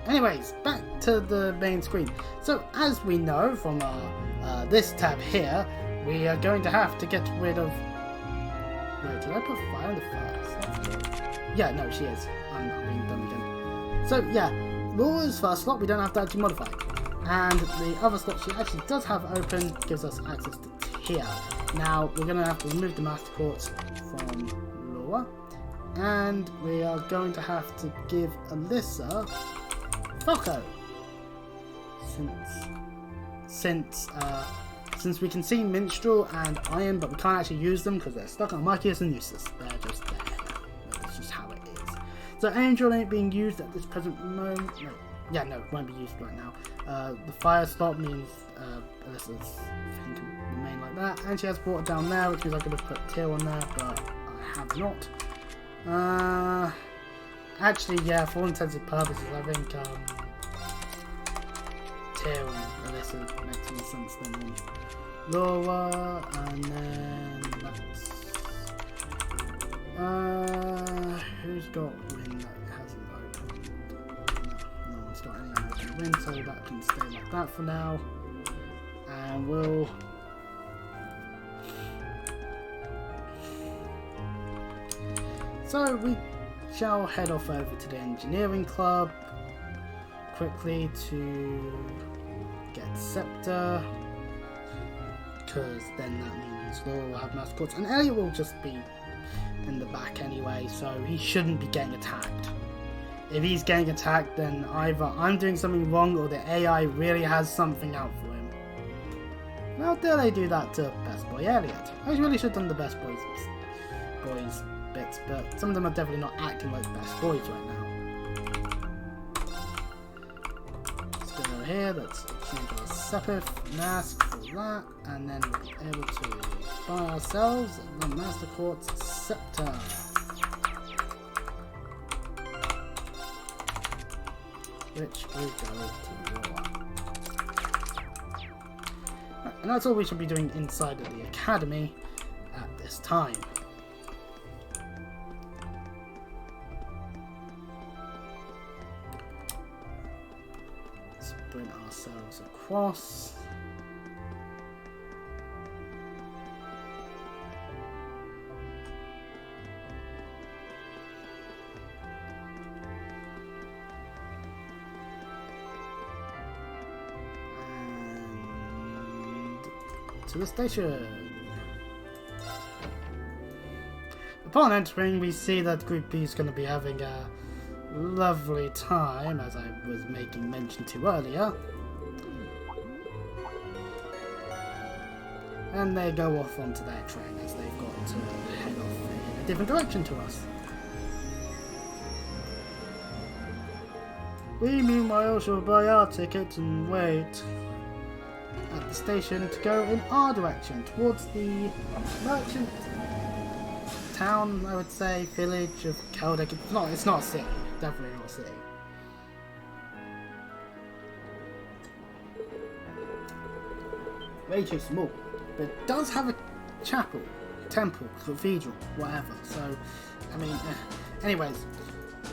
Anyways, back to the main screen. So as we know from our this tab here, we are going to have to get rid of... Wait, did I put fire in the first? Yeah, no, she is. I'm being dumb again. So yeah, Laura's first slot we don't have to actually modify. And the other slot she actually does have open gives us access to here. Now we're going to have to remove the Master Quartz from Laura. And we are going to have to give Alyssa Foco. Since we can see Minstrel and Iron, but we can't actually use them because they're stuck on Marcus and useless. They're just there. That's just how it is. So Angel ain't being used at this present moment. No. Yeah, no, it won't be used right now. The fire slot means Alyssa's thing can remain like that. And she has water down there, which means I could have put Teal on there, but I have not. Actually, yeah, for all intents and purposes, I think Teal and Alyssa makes more sense than Laura, and then that's who's got wind that hasn't opened? No one's got any open wind, so that can stay like that for now. And we'll we shall head off over to the engineering club quickly to get Scepter, because then that means Laura will have Master Quartz and Elliot will just be in the back anyway, so he shouldn't be getting attacked. If he's getting attacked, then either I'm doing something wrong or the AI really has something out for him. How dare they do that to Best Boy Elliot? I really should have done the Best Boys bits, but some of them are definitely not acting like Best Boys right now. Let's go over here, let's change our Sepith mask for that, and then we'll be able to buy ourselves the Master Quartz Scepter. Which will go to Laura. And that's all we should be doing inside of the academy at this time. Let's bring ourselves across. To the station. Upon entering, we see that Group B is going to be having a lovely time, as I was making mention to earlier. And they go off onto their train as they've got to head off in a different direction to us. We meanwhile shall buy our tickets and wait at the station to go in our direction towards the merchant town, I would say, village of Keldek. It's not a city, definitely not a city. Way too small, but it does have a chapel, temple, cathedral, whatever. So, I mean, anyways,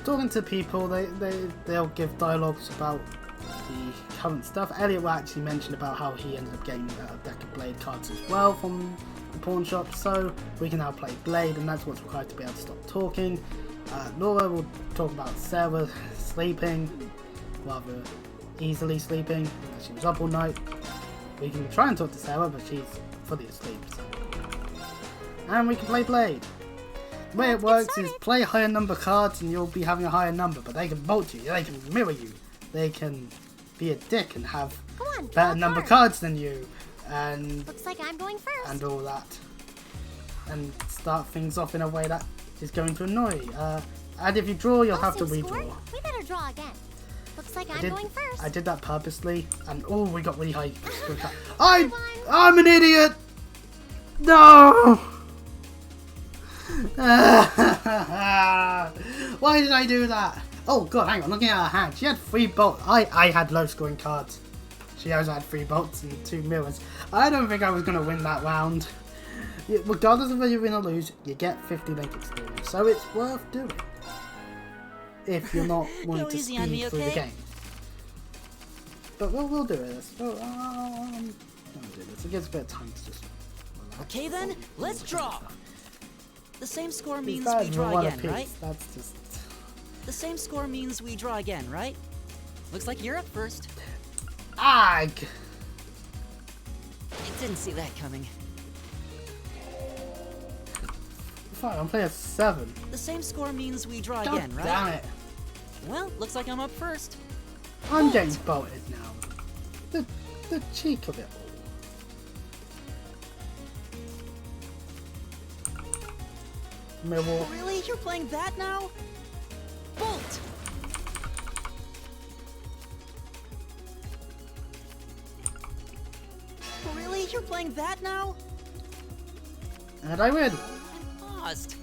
talking to people, they'll give dialogues about the current stuff. Elliot will actually mention about how he ended up getting a deck of Blade cards as well from the pawn shop, so we can now play Blade, and that's what's required to be able to stop talking. Laura will talk about Sarah sleeping, rather easily sleeping, as she was up all night. We can try and talk to Sarah, but she's fully asleep, so. And we can play Blade. The way it works is play a higher number cards and you'll be having a higher number, but they can bolt you, they can mirror you, they can be a dick and have better number cards than you, and looks like I'm going first. And all that, and start things off in a way that is going to annoy. And if you draw, you'll have to redraw. We better draw again. Looks like I'm going first. I did that purposely, and oh, we got really high. I'm an idiot. No. Why did I do that? Oh god, hang on, looking at her hand. She had 3 bolts. I had low scoring cards. She also had 3 bolts and 2 mirrors. I don't think I was going to win that round. Regardless of whether you win or lose, you get 50 link experience. So it's worth doing. If you're not wanting to speed through the game. But we'll do this. We'll do this. It gives a bit of time to just relax. Okay then, let's draw. The same score means These we draw again, piece. right? That's just... The same score means we draw again, right? Looks like you're up first. Ag! I didn't see that coming. Fine, I'm playing a 7. The same score means we draw God again, right? damn it. Well, looks like I'm up first. I'm getting bolted now. The cheek of it all. Millwall. Really? You're playing that now? Bolt! Really? You're playing that now? And I win. I lost.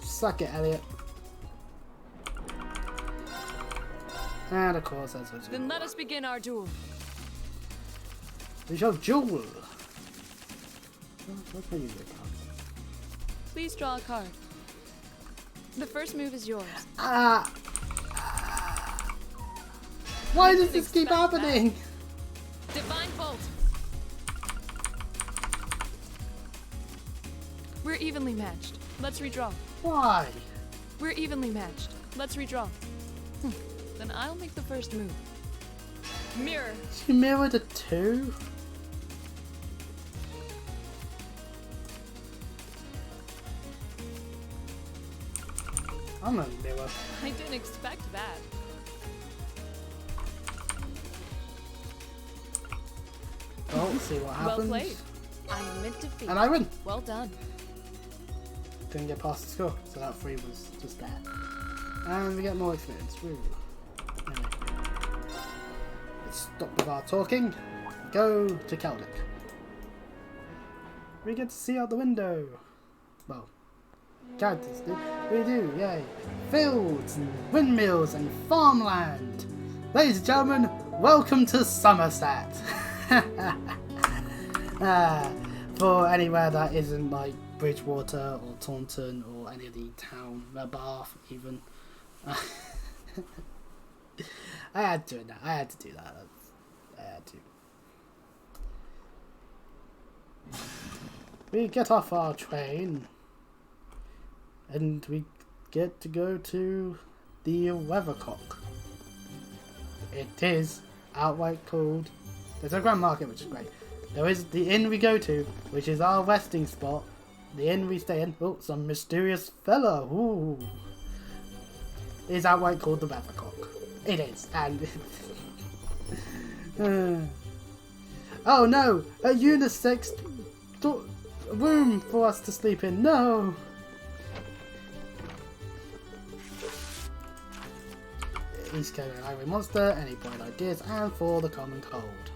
Suck it, Elliot. And of course, that's what Then let us begin our duel. we shall duel. What can you do? Please draw a card. The first move is yours. Why does this keep happening? Divine Bolt. We're evenly matched. Let's redraw. Why? We're evenly matched. Let's redraw. Then I'll make the first move. Mirror. She mirrored a 2? I'm a mirror. I didn't expect that. Well, let's see what happens. Well played. I admit defeat. And I win. Well done. Didn't get past the score, so that 3 was just there. And we get more experience. Woo. Anyway. Let's stop with our talking. Go to Celtic. We get to see out the window. Well, characters do. We do, yay. Fields and windmills and farmland. Ladies and gentlemen, welcome to Somerset. For anywhere that isn't like Bridgewater or Taunton or any of the town, Bath even. I had to do that. I had to do that. I had to. We get off our train and we get to go to the Weathercock. It is outright called. There's a Grand Market, which is great. There is the inn we go to, which is our resting spot. The inn we stay in. Oh, some mysterious fella. Ooh. Is outright called the Weathercock. It is, and oh no, a unisex room for us to sleep in. No. He's killing an angry monster, any bright ideas, and for the common cold.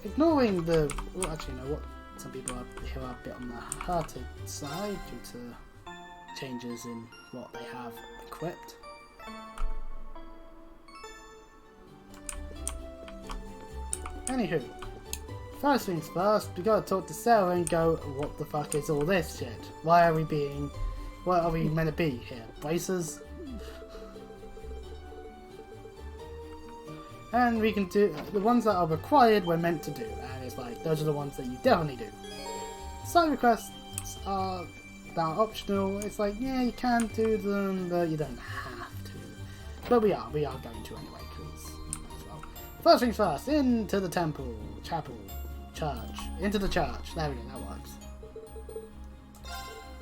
Ignoring the, well, actually, no, what some people are here are a bit on the hurted side due to changes in what they have equipped. Anywho, first things first, we gotta talk to Sarah and go, what the fuck is all this shit? Why are we being, what are we meant to be here? Braces? And we can do, the ones that are required we're meant to do, and it's like, those are the ones that you definitely do. Side requests are that are optional. It's like, yeah, you can do them, but you don't have to. But we are going to anyway, because, well. First things first, into the temple, chapel, church. Into the church. There we go, that works.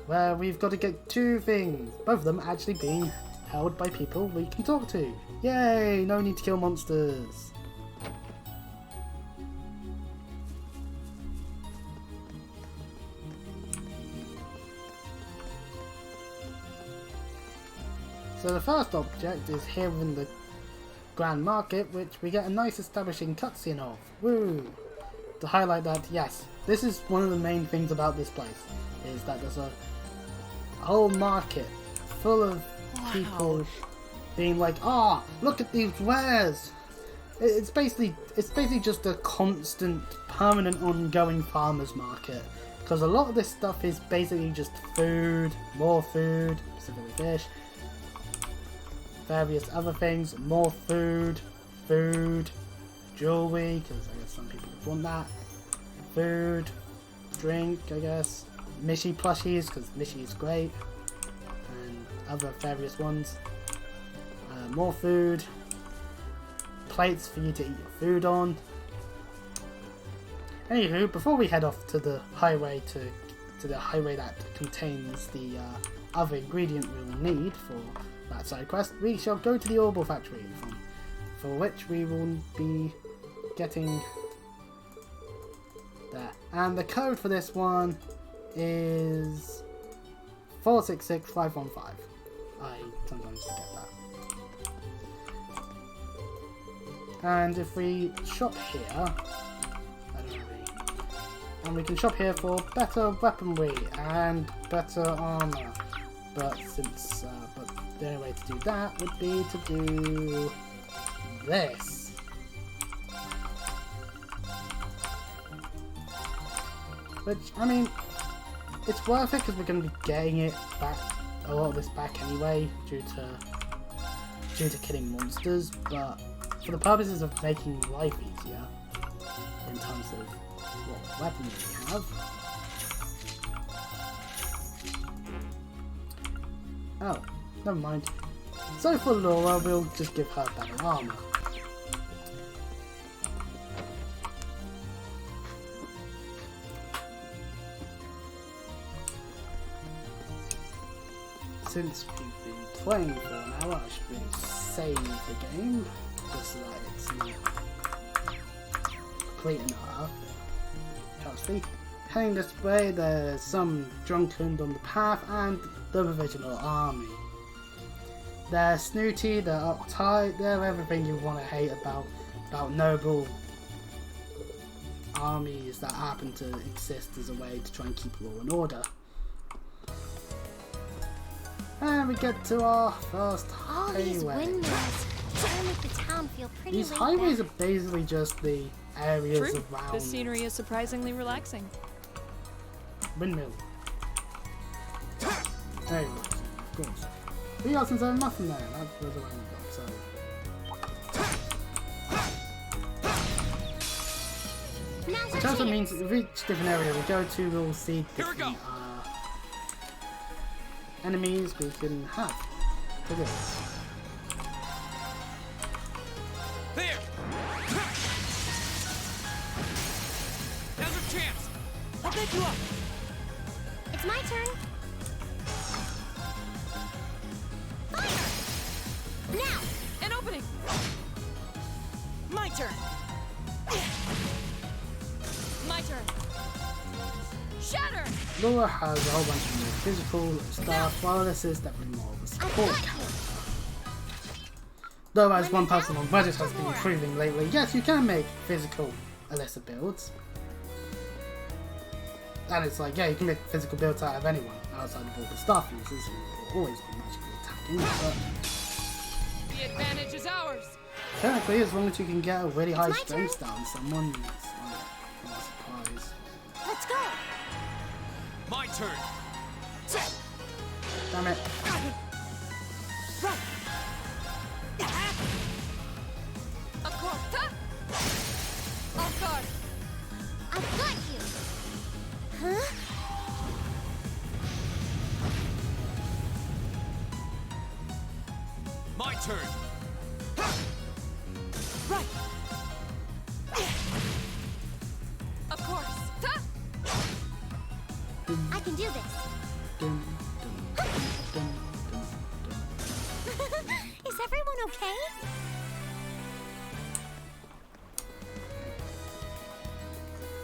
Where we've got to get 2 things. Both of them actually being held by people we can talk to. Yay! No need to kill monsters. So the first object is here in the Grand Market, which we get a nice establishing cutscene of. Woo! To highlight that, yes, this is one of the main things about this place, is that there's a whole market full of people being like, ah, look at these wares! It's basically just a constant, permanent, ongoing farmer's market. Because a lot of this stuff is basically just food, more food, specifically fish, various other things, more food, jewelry, because I guess some people would want that, food, drink, I guess, Mishy plushies, because Mishy is great, and other various ones, more food, plates for you to eat your food on. Anywho, before we head off to the highway to the highway that contains the other ingredient we will need for that side quest, we shall go to the Orbital Factory, for which we will be getting there. And the code for this one is 466515. I sometimes forget that. And if we shop here, I don't know, and we can shop here for better weaponry and better armor. But the only way to do that would be to do this. Which, I mean, it's worth it because we're going to be getting it back, a lot of this back anyway, due to killing monsters, but for the purposes of making life easier, in terms of what weapons we have. Oh, never mind. So for Laura, we'll just give her better armor. Since we've been playing for an hour, I should really save the game, just so that it's not complete and utter. Trust me. Heading this way, there's some drunken on the path and the provisional army. They're snooty, they're uptight, they're everything you want to hate about noble armies that happen to exist as a way to try and keep law and order. And we get to our first highway. All these windmills sure make the town feel pretty. These highways are basically just the areas True. around. The scenery is surprisingly relaxing. Windmill. There you go, of course. But yeah, since there's nothing there, that was a random so. Now's Which our also chance. means if each different area we go to, we'll see Here we go. different enemies we can have. Look at this. There! Now's our chance! I'll pick you up. It's my turn. Fire! Now! An opening! My turn. My turn! Shatter! Laura has a whole bunch of more physical stuff, while this is definitely more of a support character. Though as one person on Reddit has been proving lately, yes, you can make physical Alyssa builds. And it's like, yeah, you can make physical builds out of anyone outside of all the staff users who will always be magically attacking, but The advantage is ours! technically, as long as you can get a really high my strength down someone, it's like, not a surprise. Let's go! My turn! Damn it. A corta! Off guard! I've got you! Huh? My turn! Right! A can do this. Dun, dun, dun, dun, dun. Is everyone okay?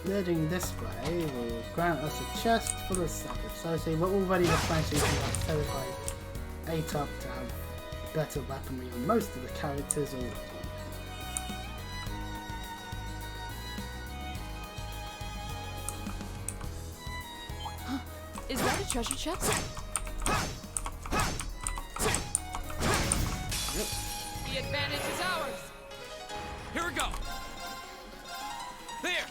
Leading this way will grant us a chest full of salvage. So see, we're already replenishing like 8 up to have better weaponry on most of the characters already. Is that a treasure chest? The advantage is ours. Here we go. There.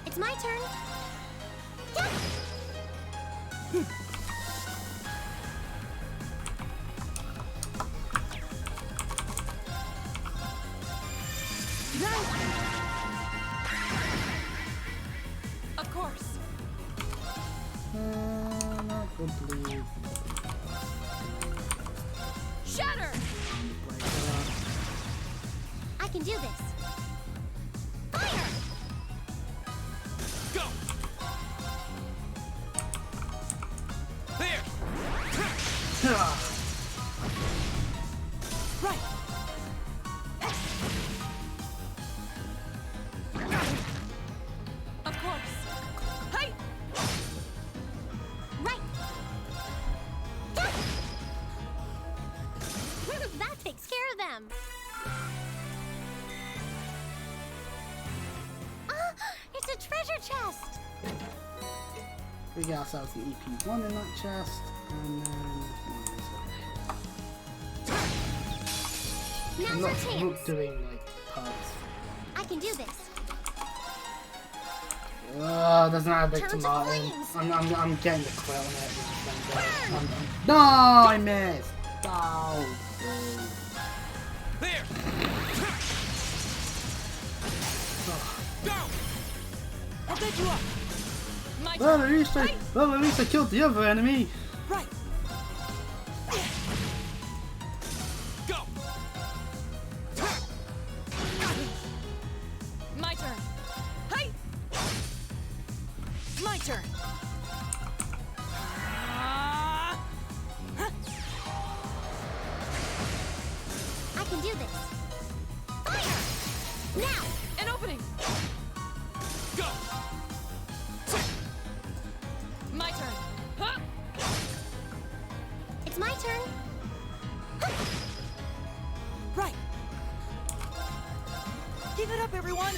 It's my turn. Of course. Not complete. Shatter! Break it up. I can do this. Fire! Go. There. Right. Of course. Hey! Right. That takes care of them. It's a treasure chest. We get ourselves an EP1 in that chest, and then Now's I'm our not chance. doing like parts. I can do this. Doesn't have a big Turn to tomato. flames. I'm getting the quill on it. No, I missed. Oh, There. Go. I'll get you up. My well, turn. at least I killed the other enemy. Right. Go. My turn. Hey! My turn. I can do this. Fire! Now! An opening. Go. My turn. Huh? It's my turn. Right. Give it up, everyone.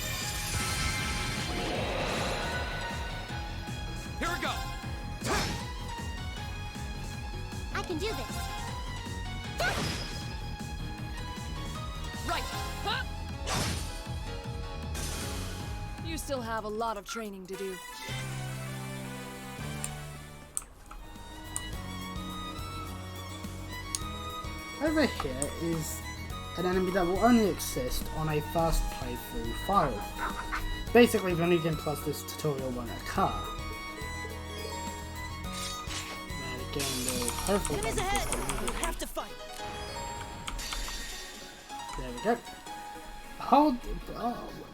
Here we go. I can do this. Right. Huh? You still have a lot of training to do. Over here is an enemy that will only exist on a first playthrough file. Basically, the only game plus this tutorial won't occur. And again, will hopefully Enemies exist ahead! immediately. Have to fight. There we go. Hold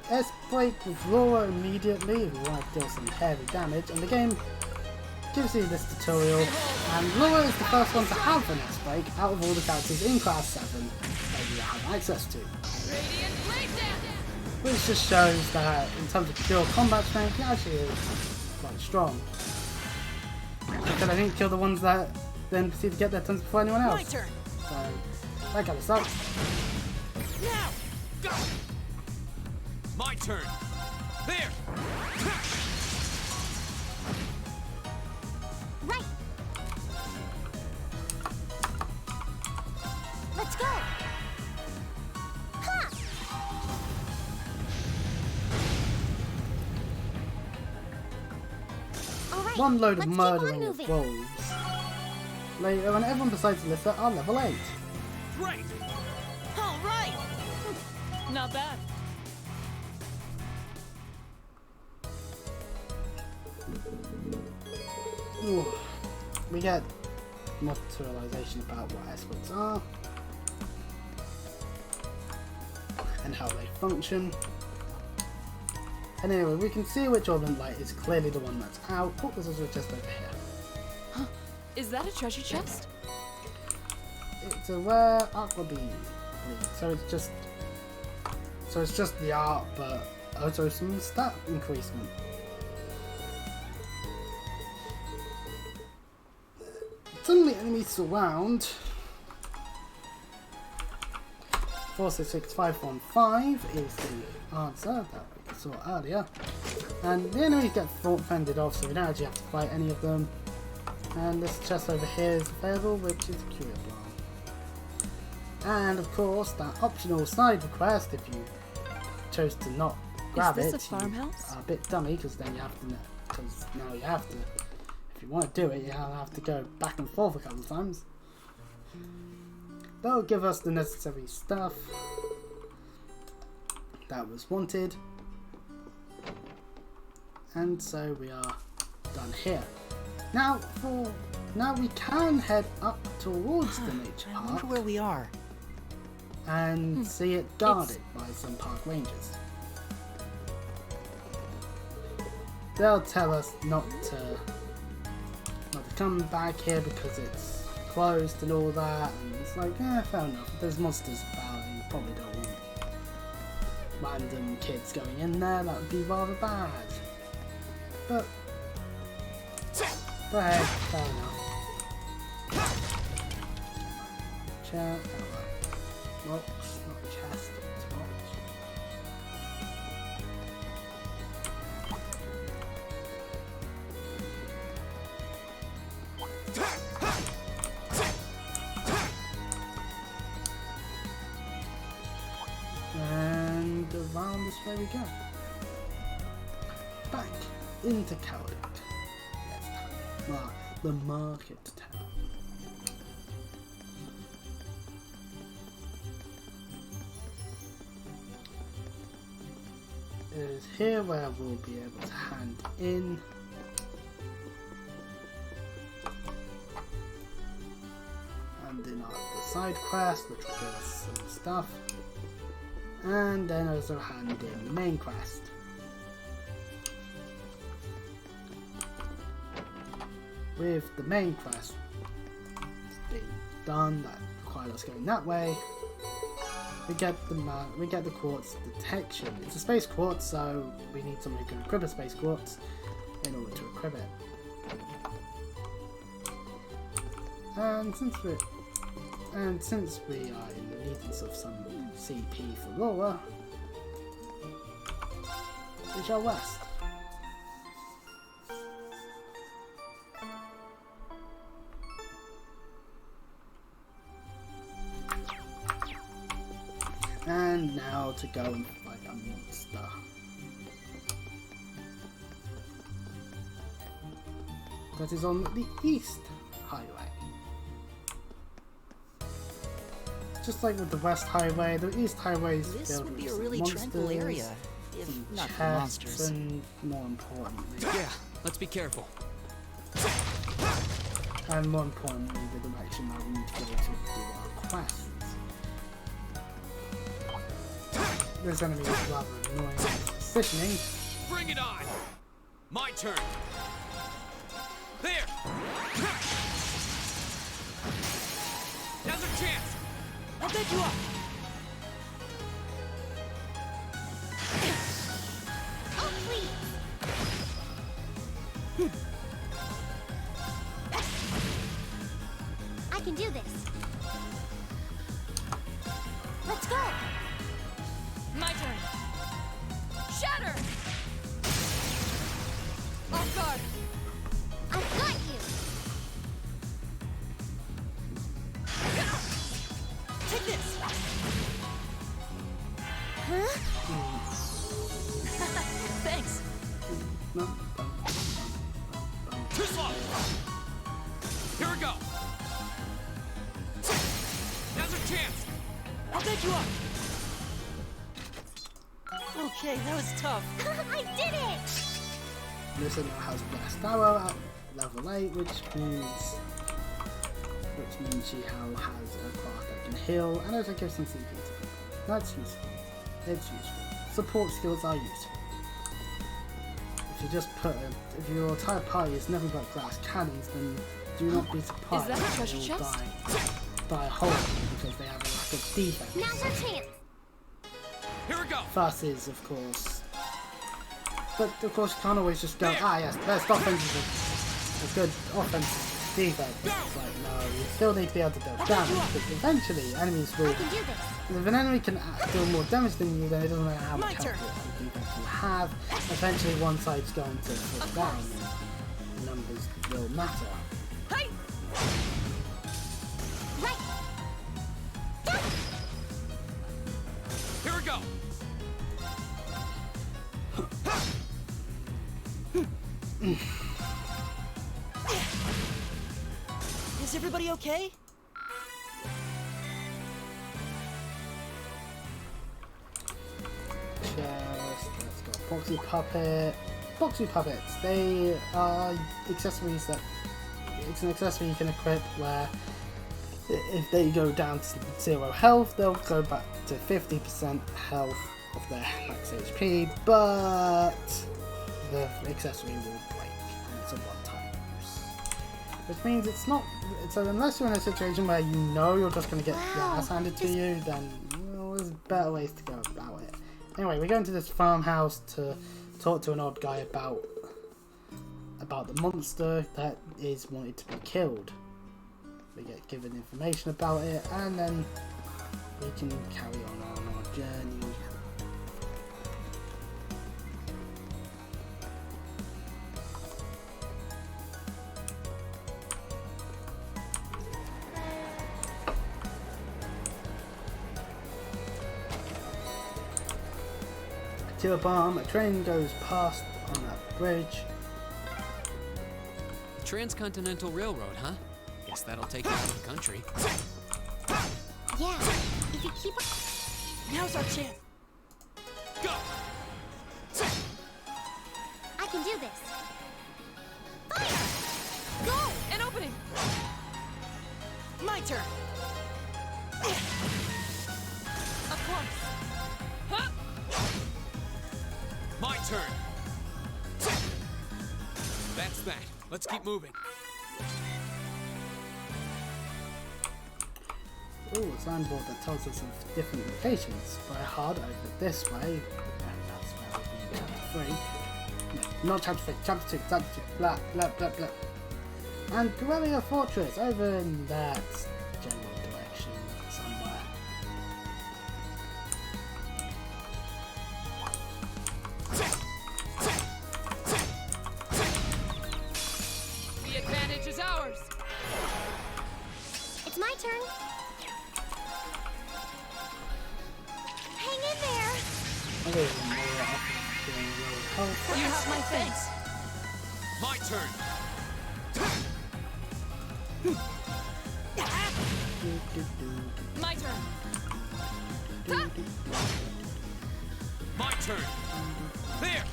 S break with Laura immediately if you want to deal some heavy damage, and the game gives you this tutorial, and Laura is the first one to have an S break out of all the characters in Class 7 that you have access to. Radiant blade dance. Which just shows that in terms of pure combat strength, he actually is quite strong. Because I think kill the ones that then proceed to get their turns before anyone My else. turn. So, that kind of sucks. Now. Go. My turn. There. Right. Let's go. Ha! All right. One load of let's keep on murdering of moving. wolves. Later, when everyone besides Alyssa are level 8. Great. All right. Not bad. Ooh. We get materialization about what escorts are and how they function. Anyway, we can see which ornament light is clearly the one that's out. Oh, there's also a chest over here. Huh? Is that a treasure chest? It's a rare aqua beam. So it's just the art, but also some stat increasement. Suddenly enemies surround. 466515 is the answer that we saw earlier. And the enemies get fended off, so we don't actually have to fight any of them. And this chest over here is available, which is curable. And of course, that optional side request, if you chose to not grab Is it, this a farmhouse? you are a bit dummy, because then you have to, because now you have to, if you want to do it, you have to go back and forth a couple of times. That'll give us the necessary stuff that was wanted. And so we are done here. Now we can head up towards the nature I wonder park where we are. and see it guarded by some park rangers. They'll tell us not to come back here because it's closed and all that, and it's like, fair enough. If there's monsters about and you probably don't want random kids going in there, that would be rather bad. But hey, fair enough. Chair, box, not chest, it's box. And around this way we go. Back into Cowdick. Yes, the market town. It is here where we'll be able to hand in the side quest, which will give us some stuff, and then also hand in the main quest. With the main quest being done, that requires us going that way. We get the quartz detection. It's a space quartz, so we need someone who can equip a space quartz in order to equip it. And since we are in the need of some CP for Laura, we shall rest. And now to go and fight a monster. That is on the East Highway. Just like with the West Highway, the East Highway is This filled would with be a some really monsters, tranquil area, if some not for chests, monsters. and more importantly, Let's be careful. the direction that we need to go to do our quests. This enemy is rather annoying positioning. Bring it on! My turn! There! Now's our chance! I'll bet you up! Oh, please. I can do this. Let's go. My turn. Shatter! Off guard. I've got you. Take this! Huh? Thanks! No. Too slow! Here we go! Now's our chance! I'll bet you up! Okay, that was tough. I did it! This now has Blast Arrow at level 8, which means she has a craft that can heal and also gives some CP to people. That's useful. It's useful. Support skills are useful. if you just if your entire party is nothing but glass cannons, then do not be surprised Is that a if treasure they all chest? die horribly because they have a lack of defense. Now's our chance. Here we go. Versus, of course. But of course, you can't always just go, ah yes, the best offense is a good offense. Defense. It's like, no, you still need to be able to deal damage, because eventually enemies will. I can do this. If an enemy can deal more damage than you, then it doesn't matter how much My turn. health and defense you have. Eventually, one side's going to fall down, and numbers will matter. Hey! Right. Go. Here we go. Is everybody okay? Chest, let's go. Boxy Puppet. Boxy Puppets, they are accessories that. It's an accessory you can equip where if they go down to 0 health, they'll go back to 50% health of their max HP, but the accessory will break and it's a one-time use. Which means it's not. So unless you're in a situation where you know you're just going to get your ass handed to you, then well, there's better ways to go about it. Anyway, we go into this farmhouse to talk to an odd guy about the monster that is wanted to be killed. We get given information about it, and then we can carry on our journey. To a bomb, a train goes past on that bridge. Transcontinental Railroad, huh? Guess that'll take you out of the country. Yeah. If you keep. Now's our chance. Go! I can do this. Fire! Go! An opening! My turn. Of course. Huh? My turn. That's that. Let's keep moving. Ooh, a signboard that tells us of different locations. Try hard over this way. And that's where we'll be chapter 3. No, not chapter 3, chapter 2, chapter 2. Blah, blah, blah, blah. And Guerrilla Fortress over in that general direction somewhere. The advantage is ours. It's my turn. Hang in there. Other than more often doing road health. You have my thanks. My turn. My turn. My turn. There.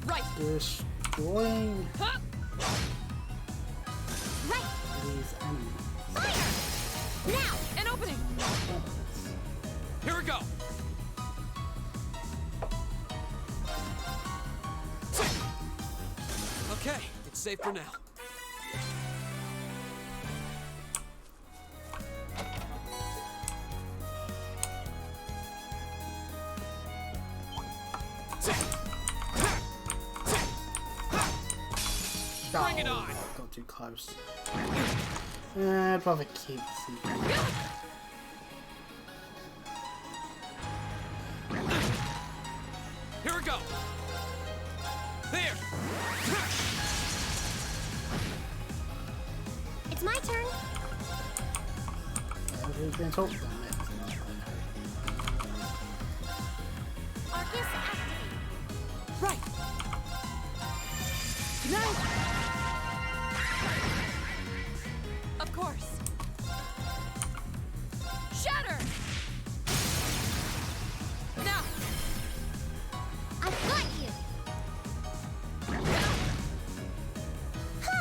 Right. Destroying Huh? Right. these enemies. Fire! Now. An opening. Here we go. Okay, it's safe for now. Bring it on. Got too close. Probably keep secret. Here we go. There. It's my turn. Who's been talked about it? Arcus activate. Right. Nice. Of course. Shatter. Now. I've got you. Ha!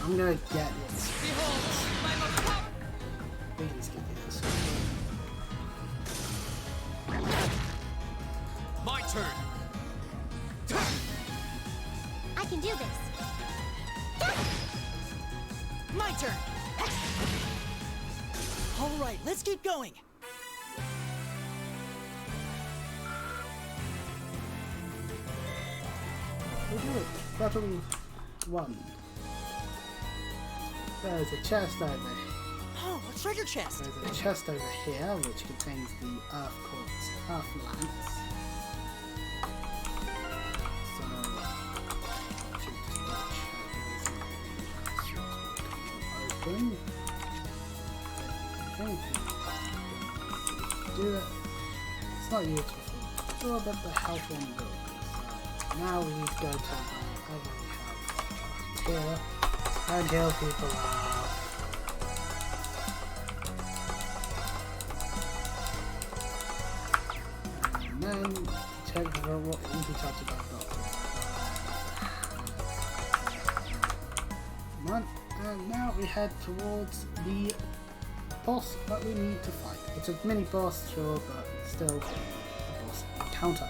I'm gonna get this. Behold, my most powerful. Please get this. My turn. I can do this. My turn. All right, let's keep going. We'll do it. Battle 1. There's a chest over here. Oh, a treasure chest. There's a chest over here which contains the Earth Quartz Earth Lance. So, should just open. Do it. It's not useful. It's all about the health on the book. So now we need to go to wherever we have here and heal people up. And then check for what we can touch about doctors. Come on, and now we head towards the boss that we need to fight. It's a mini boss, sure, but it's still a boss encounter.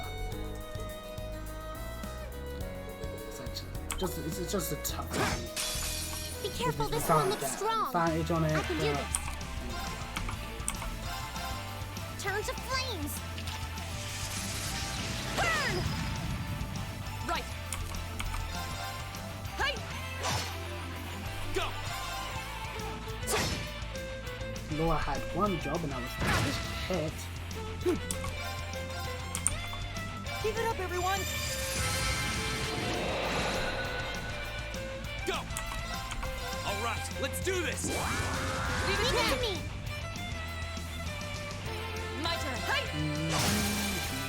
Essentially, it's just a tough one. Be careful, We this can't one looks get strong. advantage on it. I can do but- this. Turn to flames. Burn! Right. Hey! Go. Laura had one job and that was to just hit. Keep it up, everyone. Go. All right, let's do this. Leave it to me. My turn. Hey!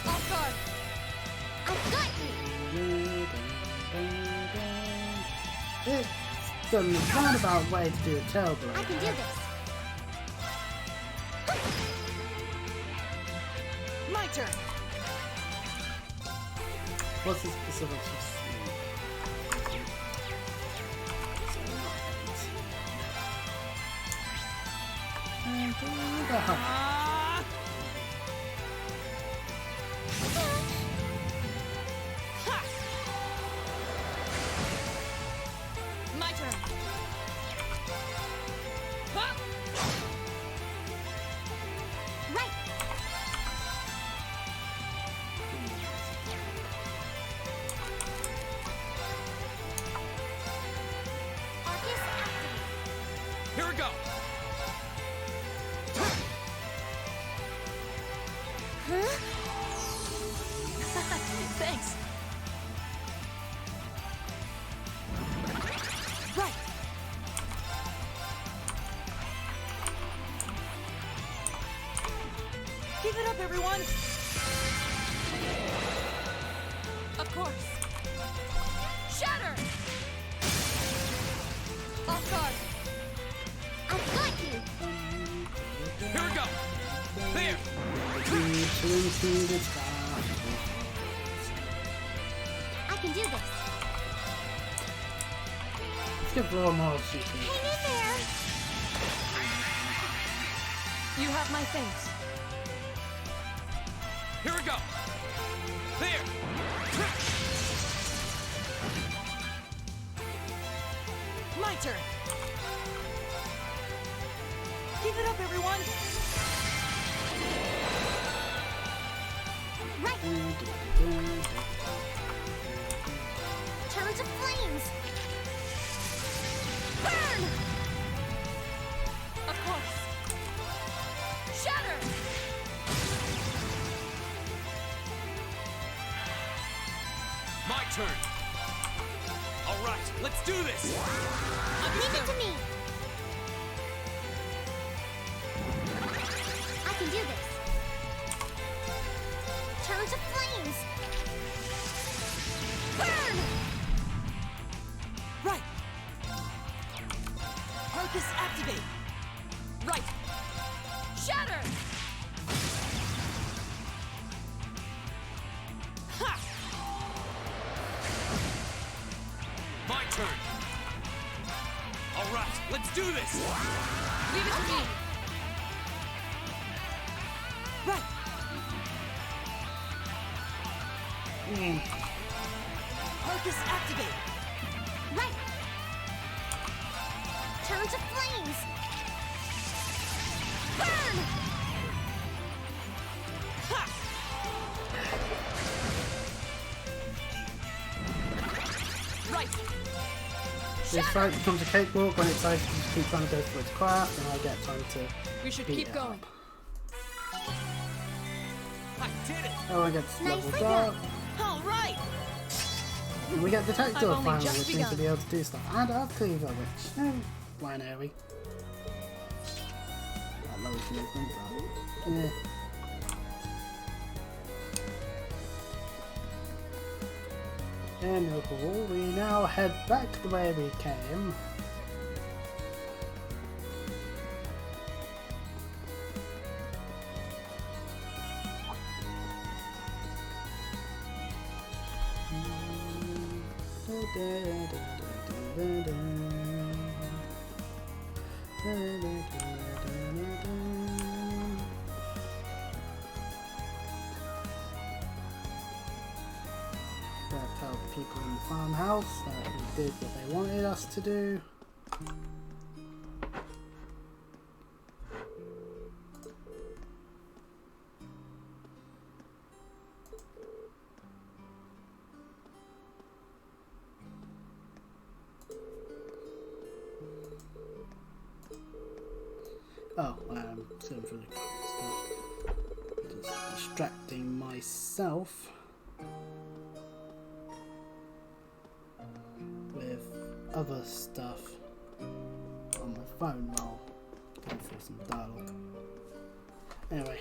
Off guard. I've got you. It's the roundabout way to do a tail blow. I can do this. My turn. What's the specifics of and do the hump. Ha! My turn. Ha! Right. Arcus activate. Here we go. Huh? Thanks. Right. Keep it up, everyone. Of course. Shatter! Off guard. I've got you. Here we go. There. Into the sky. I can do this. Let's give Laura more shooting. Hang in there. You have my thanks. Here we go. There. My turn. Keep it up, everyone. Right. Turn to flames. Burn! Of course. Shatter! My turn. All right, let's do this. Leave it to me. I can do this. Turn to flames. Burn! Right. Arcus activate. Right. Shatter! Ha! My turn. let's do this! Leave it to me. Right. Arcus activate. Right. Challenge of flames. Burn. Ha! Right! This fight becomes a cakewalk when it's time to keep trying to go for its craft, and I get time to We should beat keep it going. up. I did it! Everyone gets Nicely leveled up. All right. And we get Detector I've only finally, just which seems to begun. be able to do stuff. And Earth Cleaver, which, why know we? That lowers movement, but, yeah. In the hall, we now head back the way we came. Gotta tell the people in the farmhouse that we did what they wanted us to do. Oh, going through the stuff. Just distracting myself with other stuff on my phone while going through some dialogue. Anyway,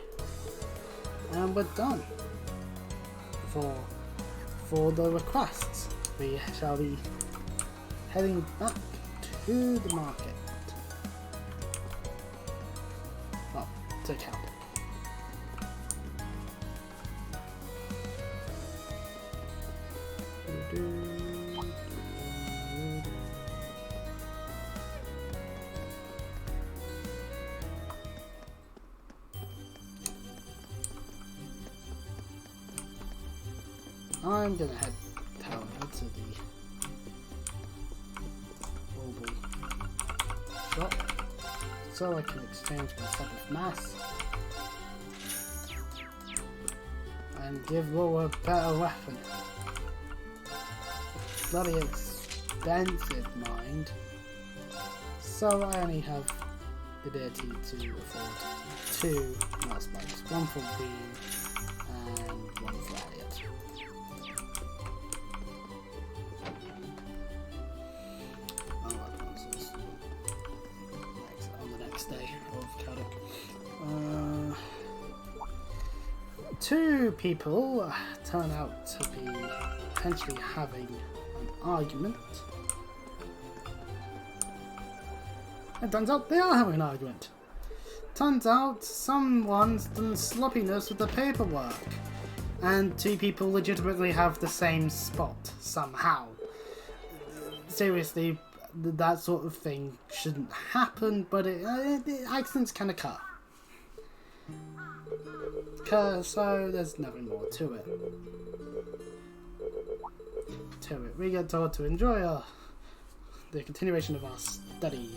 and we're done for the requests. We shall be heading back to the market. Well, to Caldic. I'm gonna head down to the mobile shop so I can exchange my stuff with Mass and give Law a better weapon. Bloody expensive, mind. So I only have the ability to afford 2 Mass spikes, one for Beam and one for Elliot. On the next day of Caldic. 2 people turn out to be potentially having an argument. It turns out they are having an argument. Turns out someone's done sloppiness with the paperwork. And 2 people legitimately have the same spot, somehow. Seriously, that sort of thing shouldn't happen, but accidents can occur. So there's nothing more to it. We get told to enjoy the continuation of our studies.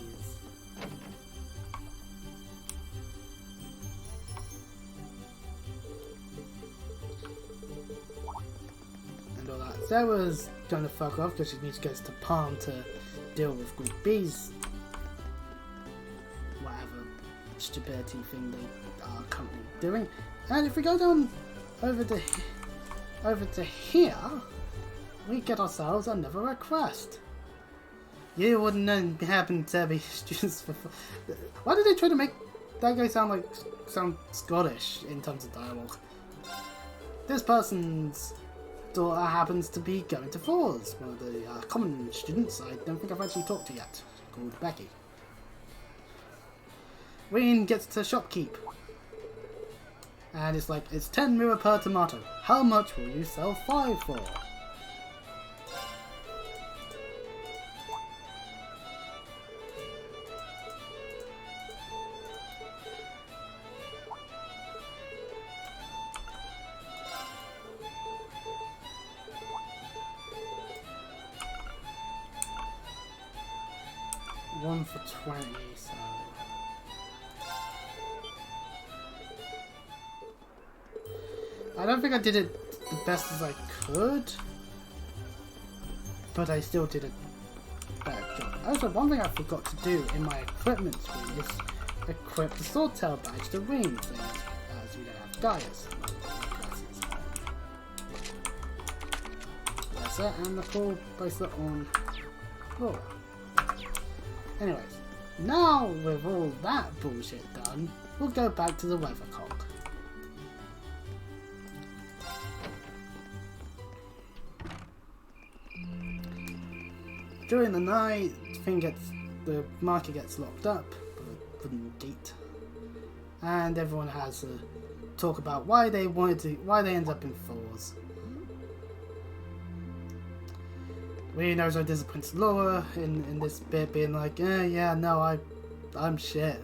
And all that. Sarah's going to fuck off because she needs to go to Palm to deal with Group B's whatever stupidity thing they are currently doing. And if we go down over to here, we get ourselves another request. You wouldn't happen to be students for... Why did they try to make that guy sound Scottish in terms of dialogue? This person's daughter happens to be going to Fours, one of the common students I don't think I've actually talked to yet, called Becky. Wayne gets to shopkeep. And it's like, it's 10 mirror per tomato. How much will you sell 5 for? 1 for 20, so... I don't think I did it the best as I could, but I still did a better job. Also, one thing I forgot to do in my equipment screen is equip the Swordtail badge to ring things, as we don't have Gaia's. That's it, and the full bracelet on Laura. Anyways, now with all that bullshit done, we'll go back to the weathercock. During the night, the market gets locked up with a wooden gate, and everyone has a talk about why they ended up in fours. We know so disappoints Laura in this bit, being like, yeah, no, I'm shit.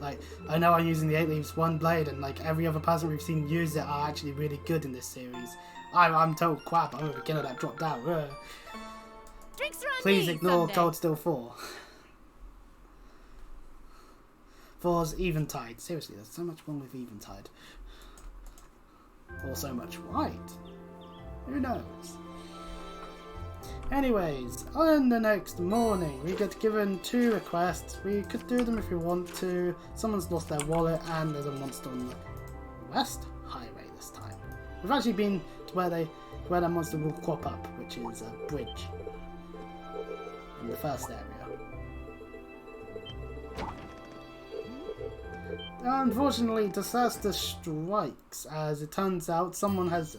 Like, I know I'm using the 8 leaves one blade, and like every other person we've seen use it are actually really good in this series. I'm total crap. I'm a beginner that dropped out. Drinks are on Please me ignore someday. Cold Steel 4. 4's Eventide. Seriously, there's so much wrong with Eventide. Or so much right. Who knows? Anyways, on the next morning, we get given 2 requests. We could do them if we want to. Someone's lost their wallet, and there's a monster on the West Highway this time. We've actually been to where that monster will crop up, which is a bridge in the first area. Unfortunately, disaster strikes, as it turns out someone has...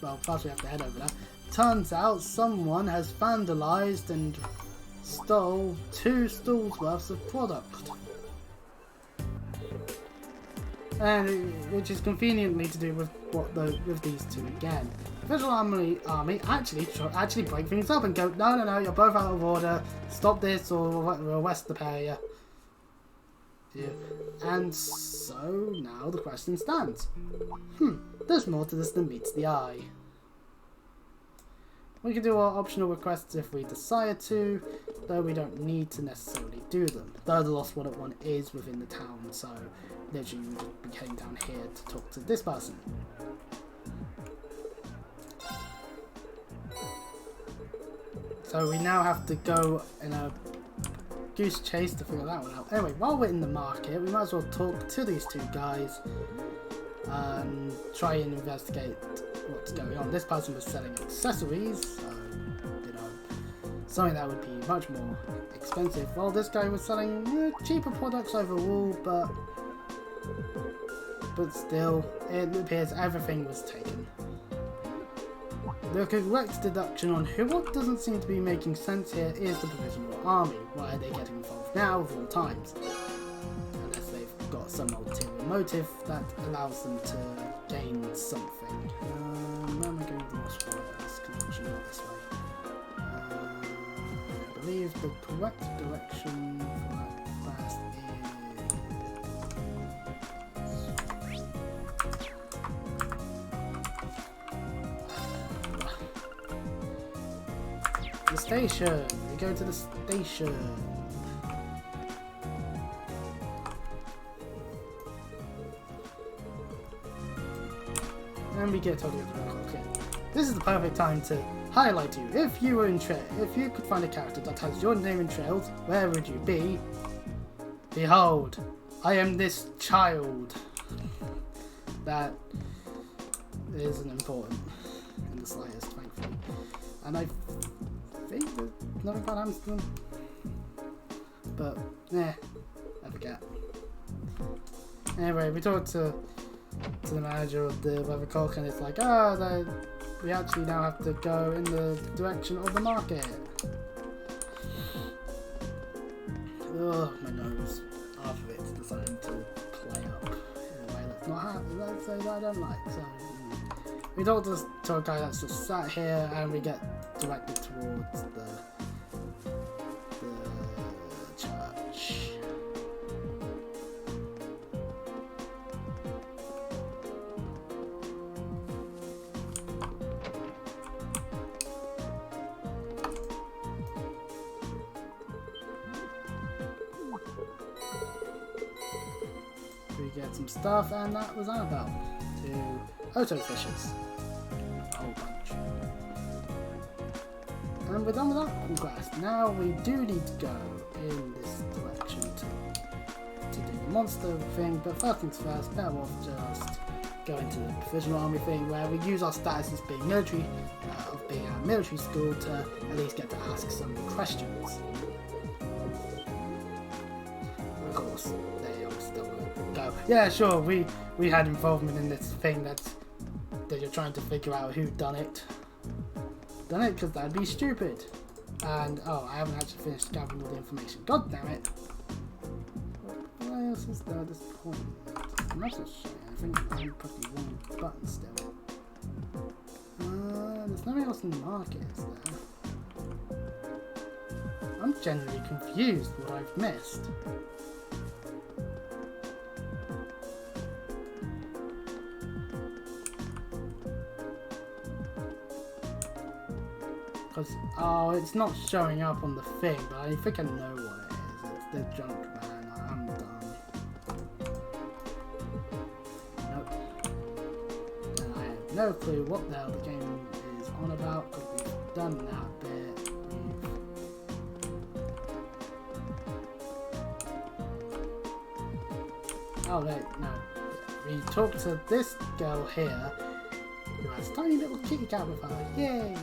Well, first we have to head over there. Turns out someone has vandalized and stole 2 stalls worth of product. And which is conveniently to do with with these 2 again. The Visual Army actually break things up and go, no, you're both out of order. Stop this, or we'll arrest the pair. Yeah. And so now the question stands. There's more to this than meets the eye. We can do our optional requests if we decide to, though we don't need to necessarily do them. Though the Lost Wallet one is within the town, so literally we just came down here to talk to this person. So we now have to go in a goose chase to figure that one out. Anyway, while we're in the market, we might as well talk to these 2 guys and try and investigate what's going on. This person was selling accessories, so, you know, something that would be much more expensive, while this guy was selling cheaper products overall, but still, it appears everything was taken. The correct deduction on what doesn't seem to be making sense here is the Provisional Army. Why are they getting involved now of all times? Unless they've got some ulterior motive that allows them to gain something. Where am I going with the Lost Wallet? This connection not this way. I believe the correct direction for that quest is the station. We go to the station. And we get told okay. This is the perfect time to highlight you. If you could find a character that has your name in trails, where would you be? Behold, I am this child. That isn't important in the slightest, thankfully. And I think there's nothing bad happens to them. But, I forget. Anyway, we talked to the manager of the weathercock, and it's like, we actually now have to go in the direction of the market. Ugh, my nose. Half of it's designed to play up in a way that's not happy. That's that I don't like. So we talk to a guy that's just sat here, and we get directed towards the church. get some stuff, and that was Annabelle. 2 auto fishes. A whole bunch. And we're done with that quest. Now we do need to go in this direction to do the monster thing, but first things first, better off just going to the provisional army thing where we use our status as being military, of being a military school to at least get to ask some questions. Of course, they all still go, yeah, sure, we had involvement in this thing that you're trying to figure out who done it. Done it because that'd be stupid. And oh, I haven't actually finished gathering all the information. God damn it! What else is there at this point? I'm not so sure. I think I'm pressing the wrong button still. There's nothing else in the market, is there? I'm genuinely confused what I've missed. Because, oh, it's not showing up on the thing, but I think I know what it is. It's the junk man. I'm done. Nope. And I have no clue what the hell the game is on about, because we've done that bit. Oh, wait, no. We talked to this girl here, who has a tiny little kitty cat with her. Yay!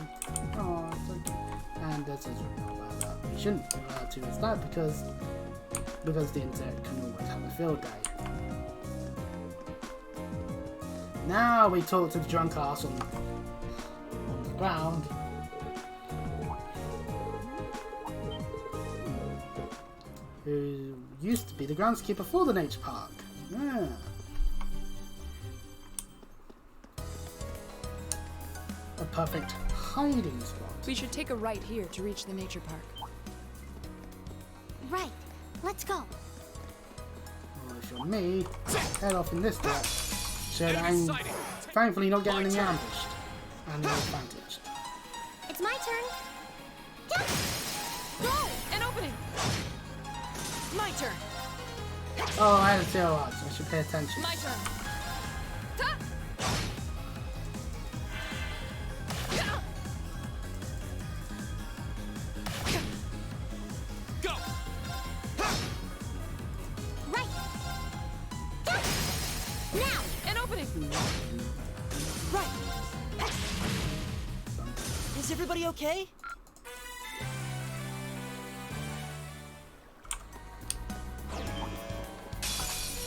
Oh, so cute. And there's a real that we shouldn't refer to as that because the internet can always have a field day. Now we talk to the drunk ass on the ground. Who used to be the groundskeeper for the nature park. Yeah. A perfect hiding spot. We should take a right here to reach the nature park. Right. Let's go. Or for me, head off in this direction. I'm thankfully not getting any ambushed. And no advantage. It's my turn. Yeah. Go! An opening! My turn! Oh, I had a 0 odds, so I should pay attention. My turn! Ta! Go! Right. Yeah. Now. An opening! Right! Is everybody okay?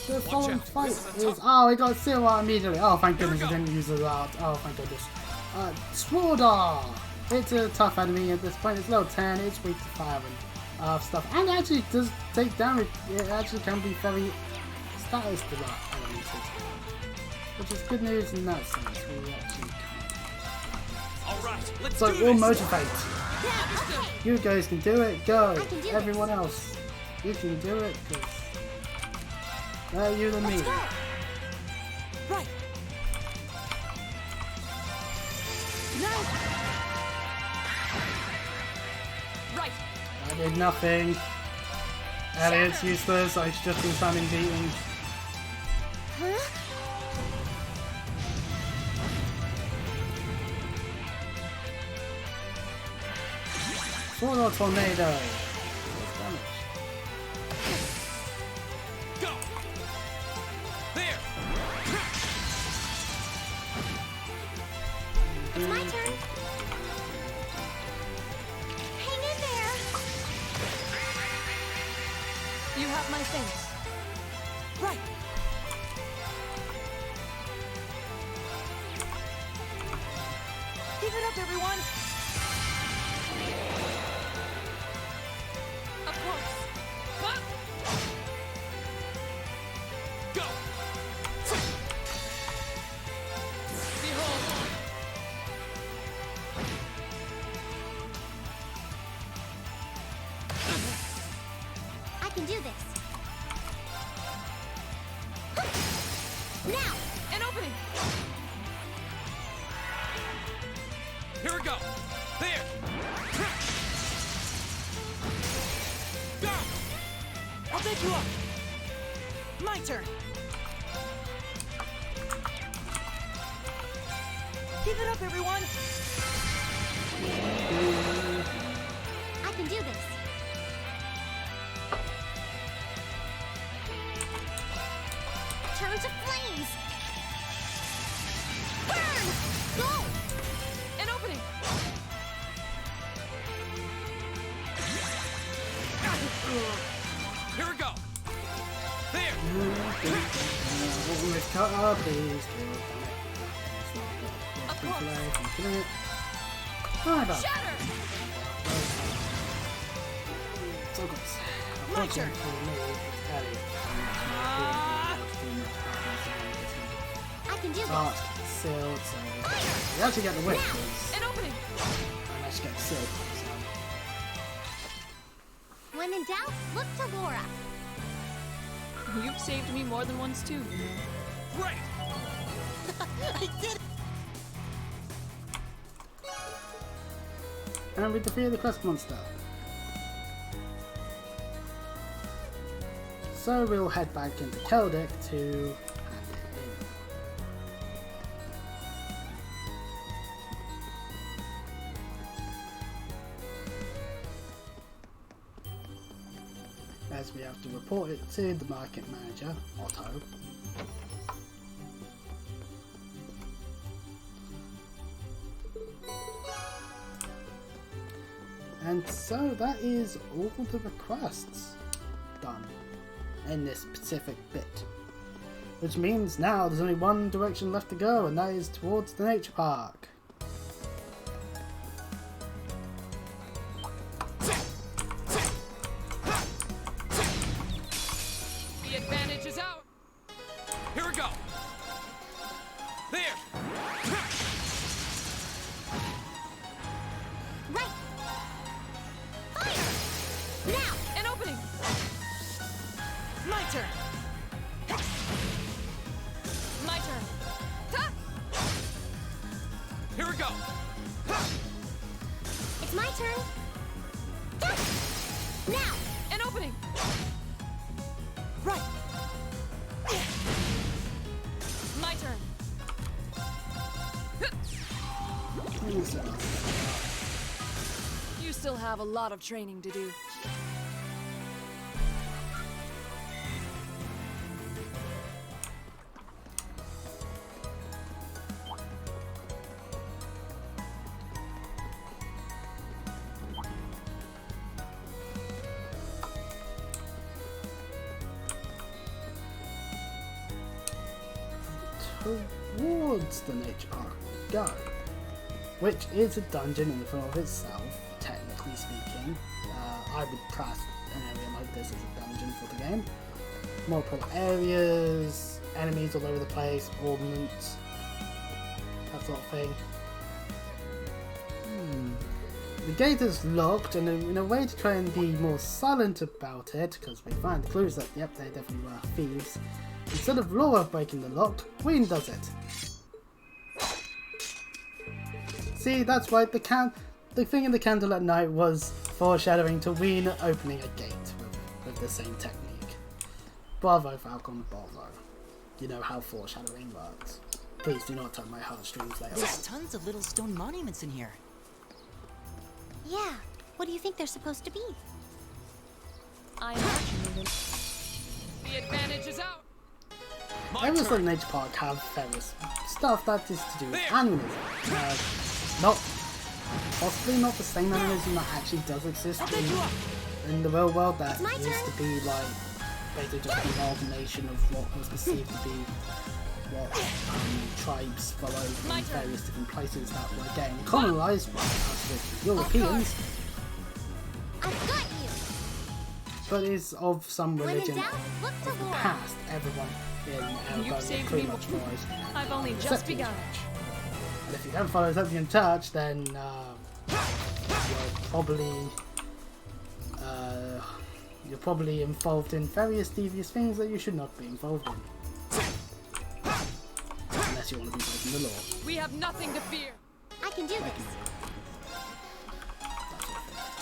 The following fight is... Oh, we got 0 out immediately. Oh, thank goodness I didn't use the art. Oh, thank goodness. Swordar! It's a tough enemy at this point. It's level 10. It's weak to fire and stuff. And it actually does take damage. It actually can be very status to that element. Which is good news in that sense. We actually All right, let's so do we'll this. motivate. Yeah. Okay. You guys can do it. Go. I can do Everyone else, you can do it. Cause you and me. Let's go. Right! Nice. Right! I did nothing. Elliot's useless. I've just been standing beaten. Huh? Sword or tornado. Go! There! It's my turn. Hang in there. You have my thanks. Right! Keep it up, everyone! Of course. Huh? Go! Behold! I can do this. Now. An opening! Here we go! There! Go! I'll take you up. My turn. Keep it up, everyone! I can do this. Turn to flames. Burn! Go! An opening! Here we go. There. Almost cut up, please. I'm killing it. Alright, bud. Shatter! So good. My turn. I can do this. Start sealed, so we actually get the win. An opening! I managed to get sealed. When in doubt, look to Laura. You've saved me more than once, too. Great. I did it! And we defeated the quest monster. So we'll head back into Keldic to hand it in. As we have to report it to the market manager, Otto. And so that is all the requests done in this specific bit. Which means now there's only one direction left to go, and that is towards the nature park. The advantage is out. Here we go. There. Right. Fire! Now! An opening! My turn! My turn! Ha! Here we go. It's my turn. Go! Now! An opening! Right! My turn! You still have a lot of training to do. Towards the nature park we go, which is a dungeon in and of itself, technically speaking. I would class an area like this as a dungeon for the game. Multiple areas, enemies all over the place, ornaments, that sort of thing. The gate is locked, and in a way to try and be more silent about it, because we find clues that, yep, they definitely were thieves, instead of Laura breaking the lock, Queen does it. See, that's right, the thing in the candle at night was foreshadowing to Ween opening a gate with the same technique. Bravo, Falcon, bravo. You know how foreshadowing works. Please do not tug my heartstrings later. There's tons of little stone monuments in here. Yeah. What do you think they're supposed to be? I imagine even. The advantage is out. My Areas like turn. Nature Park have various stuff that is to do with There. animism. Possibly not the same animism that actually does exist in the real world. That It's my used to be like basically just the amalgamation of what was perceived to be what tribes followed My in turn. various different places that were getting colonized by us with Europeans, I've got you. but is of some When in religion doubt, look to of the Laura. past. Everyone in You've Elbow saved pretty me much before. follows I've only just Septian begun. Church. And if you don't follow Septian Church, then you're probably involved in various devious things that you should not be involved in. Unless you want to be breaking the law. We have nothing to fear. I can do this.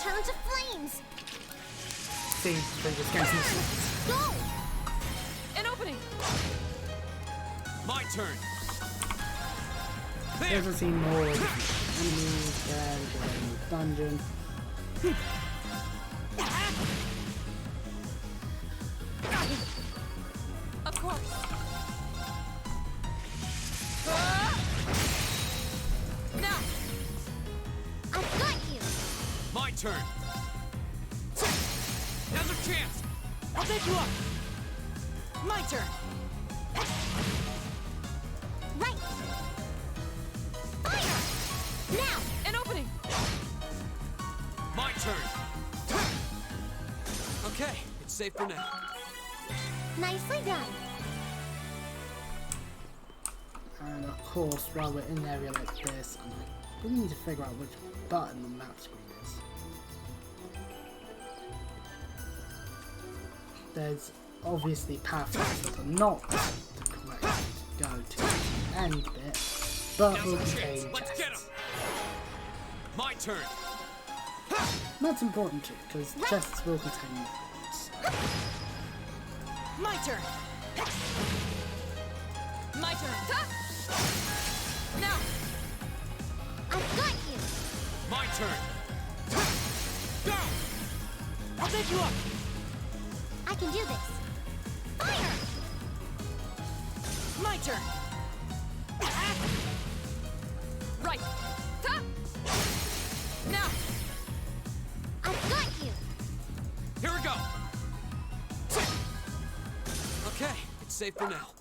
Turn to flames. See, previous games. Go! An opening. My turn. There's to see more enemies there, we can go in the dungeon. Of course. Now. I've got you. My turn. Now's our chance. I'll pick you up. My turn. Right. Fire. Now. An opening. My turn. Okay, it's safe for now. Nicely done. And of course, while we're in an area like this, I really need to figure out which button the map screen is. There's obviously pathways that are not correct to go to the end bit, but Now's will our chance. contain Let's get him. chests. My turn. That's important too, because chests will contain weapons. My turn. My turn. Ha! Now. I've got you. My turn. Go! I'll pick you up. I can do this. Fire. My turn. Right. Ha! Now. I've got you. Here we go. Okay, it's safe for now.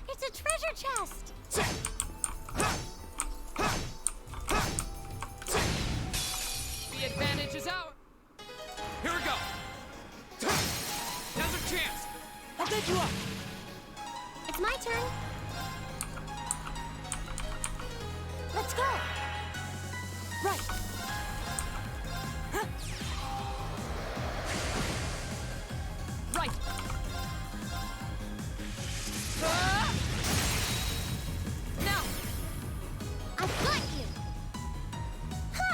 It's a treasure chest. The advantage is ours. Here we go. Now's our chance. I'll pick you up. It's my turn. Let's go. Right. Right. Now. I've got you. Ha!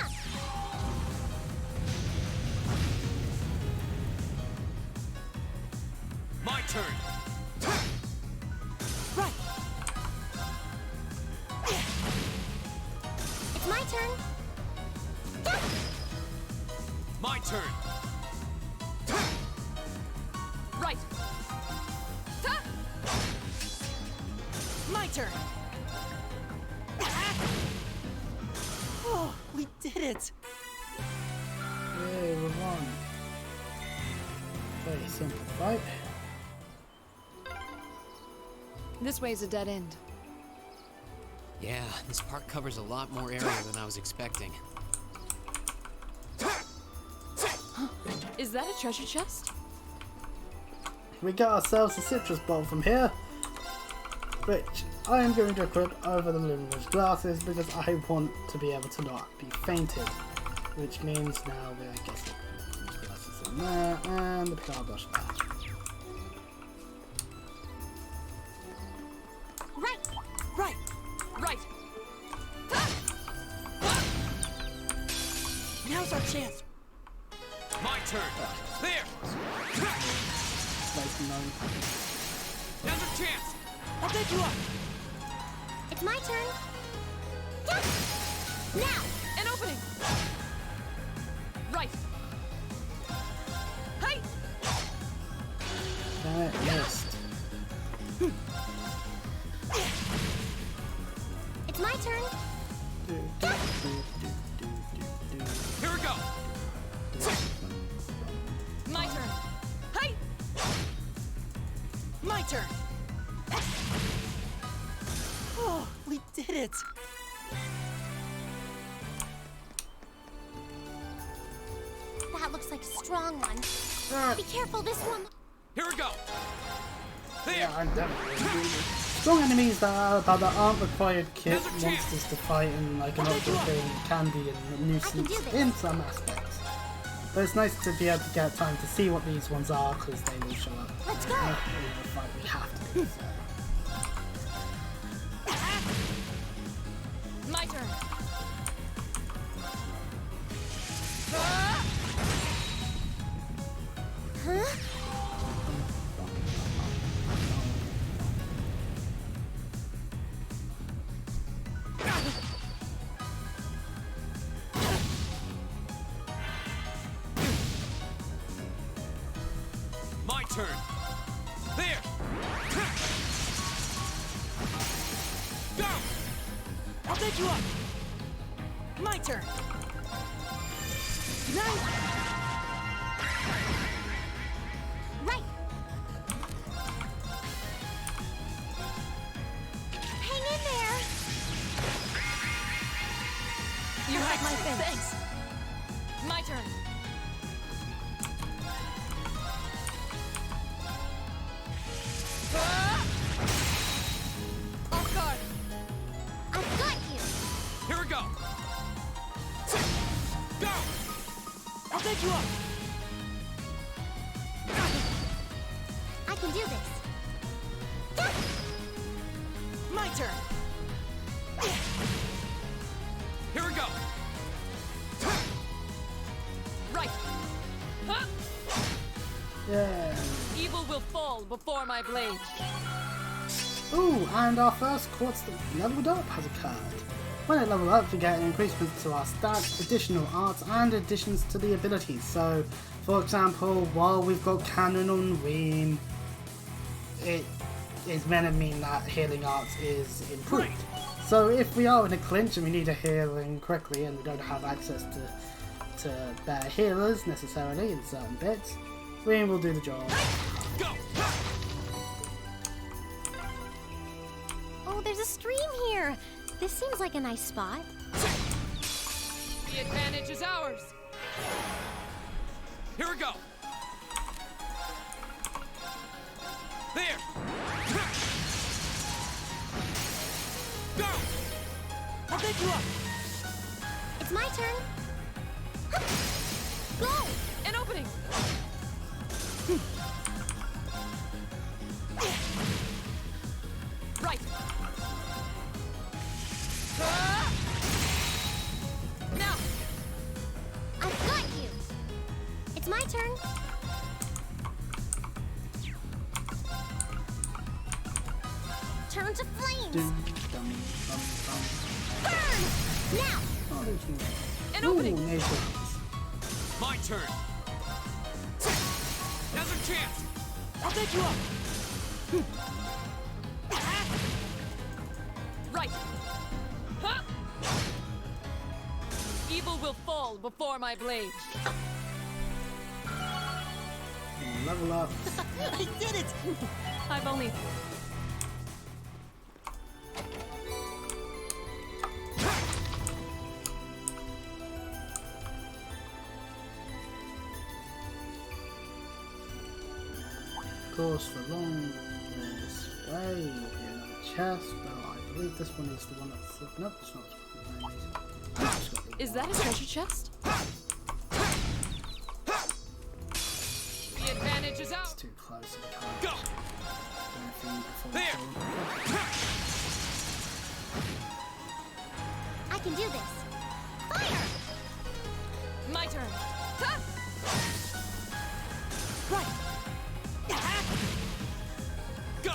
My turn. Right. It's my turn. Yeah. My turn. Right. Ha! My turn. Oh, we did it. Yay, we won. Very simple fight. This way's a dead end. Yeah, this part covers a lot more area than I was expecting. Is that a treasure chest? We got ourselves a citrus bowl from here, which I am going to equip over the luminous glasses because I want to be able to not be fainted, which means now we're getting glasses in there and the power brush there. Right. Right. Right. Now's our chance. My turn. There. Like, no. Now's our chance. I'll pick you up. It's my turn. Yeah. Now. An opening. Right. Hey. Damn it, missed. It's my turn. Here we go. My turn. Hey. My turn. Oh, we did it. That looks like a strong one. Be careful, this one. Here we go. There. Yeah, I'm definitely strong enemies that aren't required kit Now's our chance. monsters to fight in like an object thing can be a nuisance this. in some aspects. But it's nice to be able to get time to see what these ones are, because they will show up. Let's go! In the fight we have to do, so. My turn. Huh? My turn. There. Go. I'll take you up. My turn. Right! Hang in there! You had my face. thanks. My turn. Off guard. I've got you! Here we go. Go. I'll take you up. I can do this. My turn. Here we go. Right. Huh? Yeah. Evil will fall before my blade. Ooh, and our first Quartz that leveled up has occurred. When it leveled up, we get increasements to our stats, additional arts, and additions to the abilities. So, for example, while we've got Cannon on Ream, it is meant to mean that healing arts is improved. So if we are in a clinch and we need a healing quickly and we don't have access to better healers necessarily in certain bits, Ream will do the job. Go. Oh, there's a stream here! This seems like a nice spot. The advantage is ours. Here we go. There. Go. I'll take you up. It's my turn. Go! An opening. Right. Now. I've got you! It's my turn. Turn to flames! Dum, dum, dum, dum. Burn! Now! Oh, there's more. An Ooh, opening. nations. My turn. Now's a chance. I'll take you up. Right. Huh? Evil will fall before my blade. Level up. I did it. I've only... Of course, for long this way, you'll be another chest, but I believe this one is the one that's flipping up. It's not supposed to be. Is that a treasure chest? The advantage is It's out. too close. I can't Go. do anything before There. I can do this. Fire! My turn. Huh? Right. Go.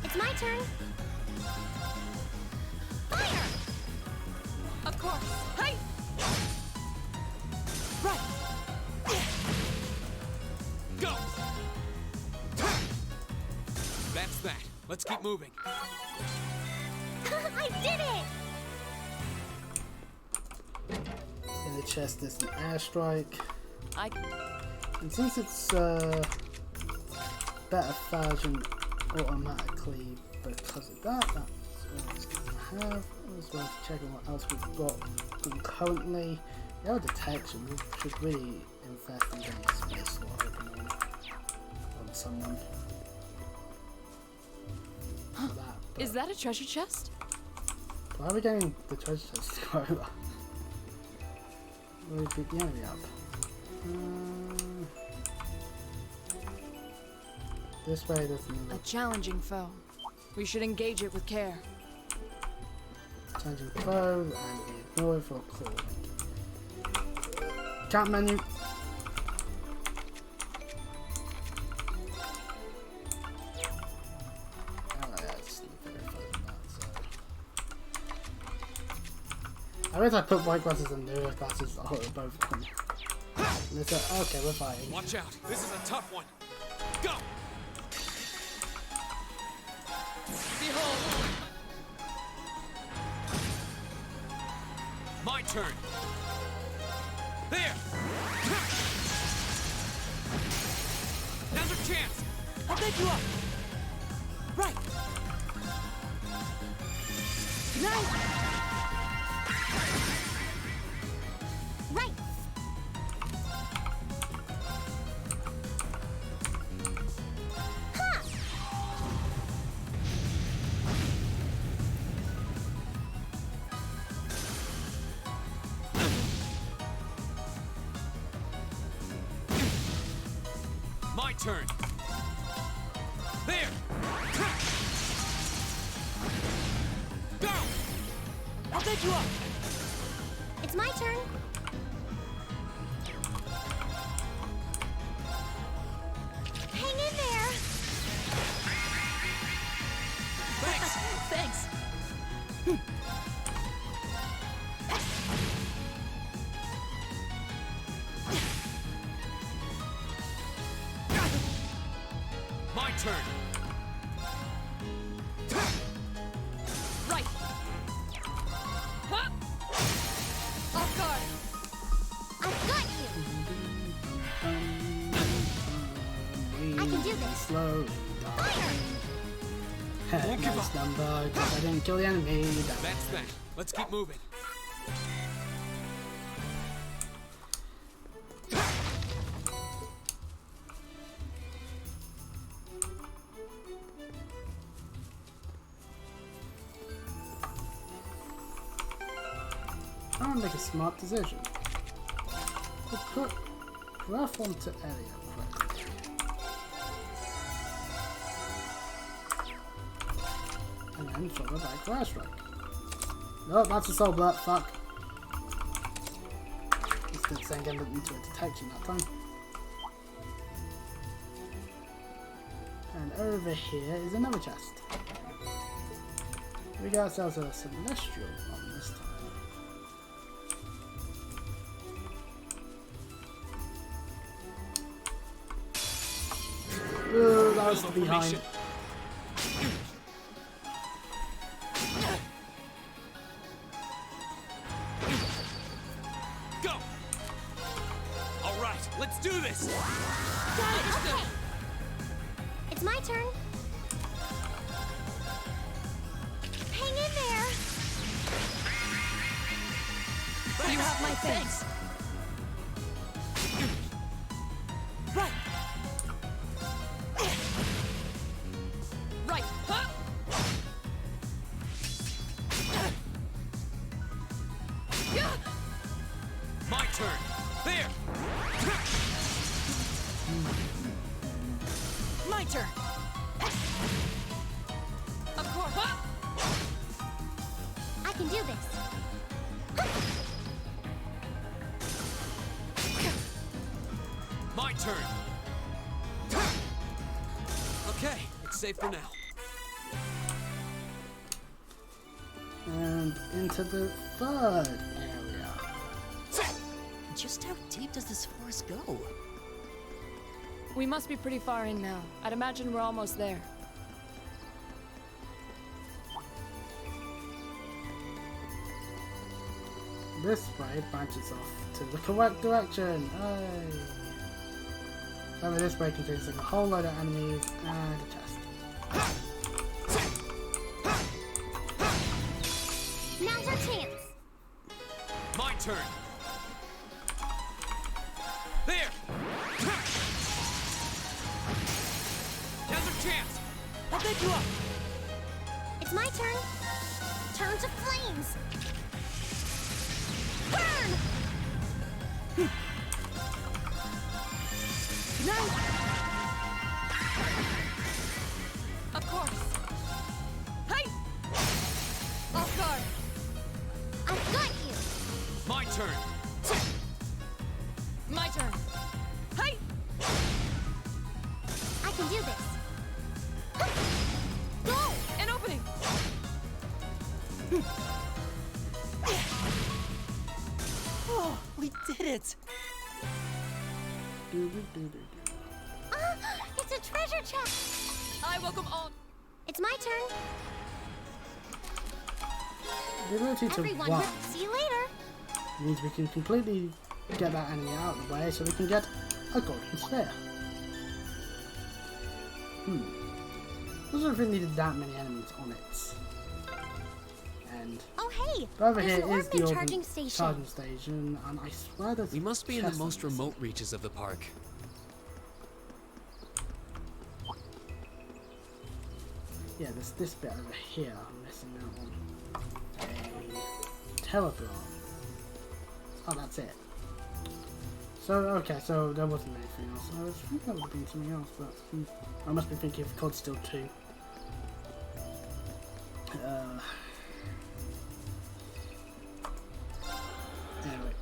It's my turn. Fire! Of course. Hey! Right. Go. That's that. Let's keep moving. I did it! In the chest is an airstrike. I... And since it's better version automatically because of that, that's all it's going to have. As well as checking what else we've got concurrently. The other detection, we should really invest in getting a space slot open on someone. For that, but Is that a treasure chest? why are we getting the treasure chest to go over? We beat the enemy up. This way, there's A another challenging foe. We should engage it with care. challenging foe, and we ignore it for claw. Camp menu. I guess I put white glasses and blue glasses on both of them. Okay, we're fighting. Watch out. This is a tough one. Go! Behold! My turn. There! Now's our chance! I'll pick you up. Right. Good night. Right. Ha! My turn. There! Go! I'll pick you up. It's my turn. Hang in there. Thanks! Thanks. My turn. Right. Huh? Off guard. I've got you. I can do this. Slow. Fire! Won't give Nice up. number, 'cause I didn't kill the enemy. That's that. Let's keep moving. I'm gonna make a smart decision. We'll put rough onto area quick. And then follow by grass strike. No, that's a soul blood, fuck. This didn't send him into a detection that time. And over here is another chest. We got ourselves a celestial on this time. Ooh, that was Build a behind. formation. Go! All right, let's do this. Okay. It's my turn. Hang in there. You have my thanks. Right. Right. Huh? My turn. There. My turn. Of course. Huh? I can do this. My turn. Okay, it's safe for now. And into the third area. Just how deep does this forest go? We must be pretty far in now. I'd imagine we're almost there. This way branches off to the correct direction. Hey. Over this way contains like a whole load of enemies and a chest. Now's our chance. My turn. There. Now's our chance. I'll pick you up. It's my turn. Turn to flames. Burn! Nice. Of course. Hey! Off guard. I've got you. My turn. My turn. Hey! I can do this. Go! An opening. Oh, we did it! It's a treasure chest. I welcome all. It's my turn. The ability to Everyone, run see you later. means we can completely get that enemy out of the way so we can get a golden sphere. I don't think needed that many enemies on it. And Oh, hey. over There's here an is the ornament charging charging station. station, and I swear there's We must be in the chests most this. remote reaches of the park. Yeah, there's this bit over here I'm missing out on. A telegram. Oh, that's it. So, okay, so there wasn't anything else. I was thinking that would have been something else, but I must be thinking of COD Still 2. Anyway.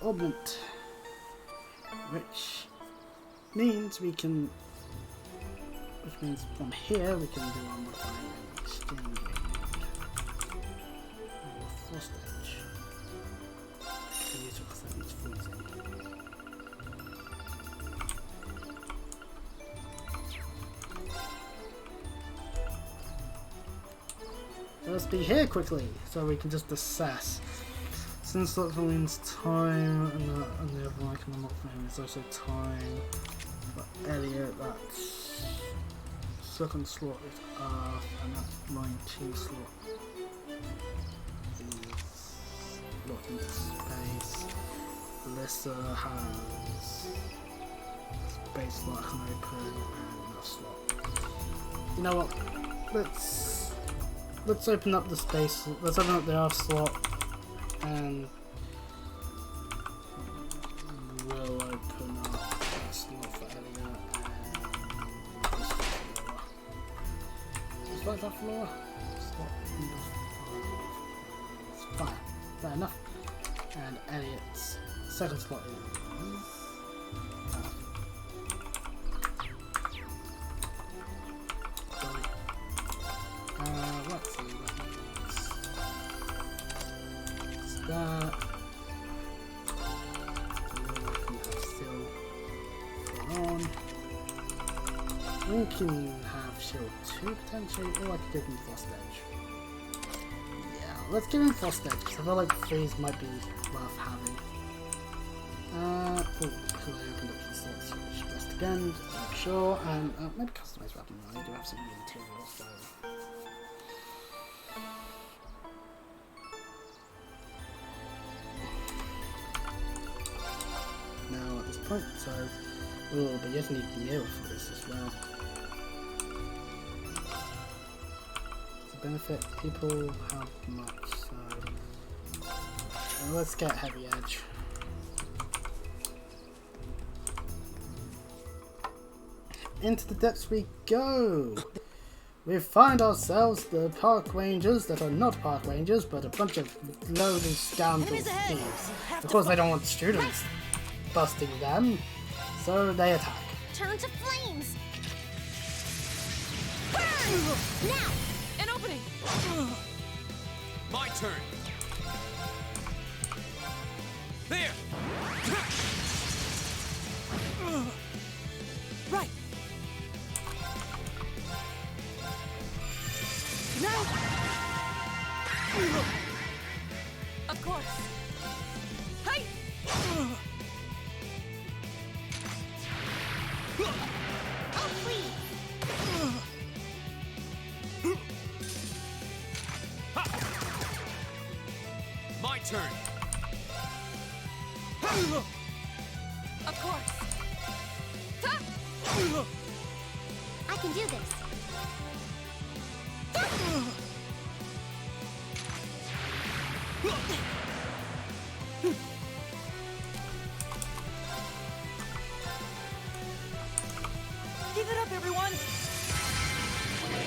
Ornament. Which means we can... Which means from here we can do our modifying and exchanging. Frost edge. Can use it because that needs freezing. Let's be here quickly so we can just assess. Since that means time and the other icon I'm not finding is also time. For Elliot, that's second slot is Earth, and that line 2 slot is locked into space. Alyssa has space slot can open and a slot. You know what? Let's open up the space. Let's open up the Earth slot, and we'll open up that slot for Elliot. Just like that floor. Slot number 5. It's 5. Fair enough. And Elliot's second slot is. Let's see what means. It's that. Still on. We can have shield 2 potentially, or I could give him Frost Edge. Yeah, let's give him Frost Edge because I feel like freeze might be worth having. Oh, because I opened up the slots, which rest again, just to make sure, and maybe customize weapon. I do have some new materials, so. Now at this point, so but you just need mirror for this as well. To benefit people, how much? So let's get Heavy Edge. Into the depths we go. We find ourselves the park rangers that are not park rangers, but a bunch of loading scoundrel thieves. Of course, they don't want students busting them, so they attack. Turn to flames. Burn! Now! An opening. My turn. There. Right! Now! Of course. Hey! Oh, please! My turn. Of course. Ta! I can do this. everyone!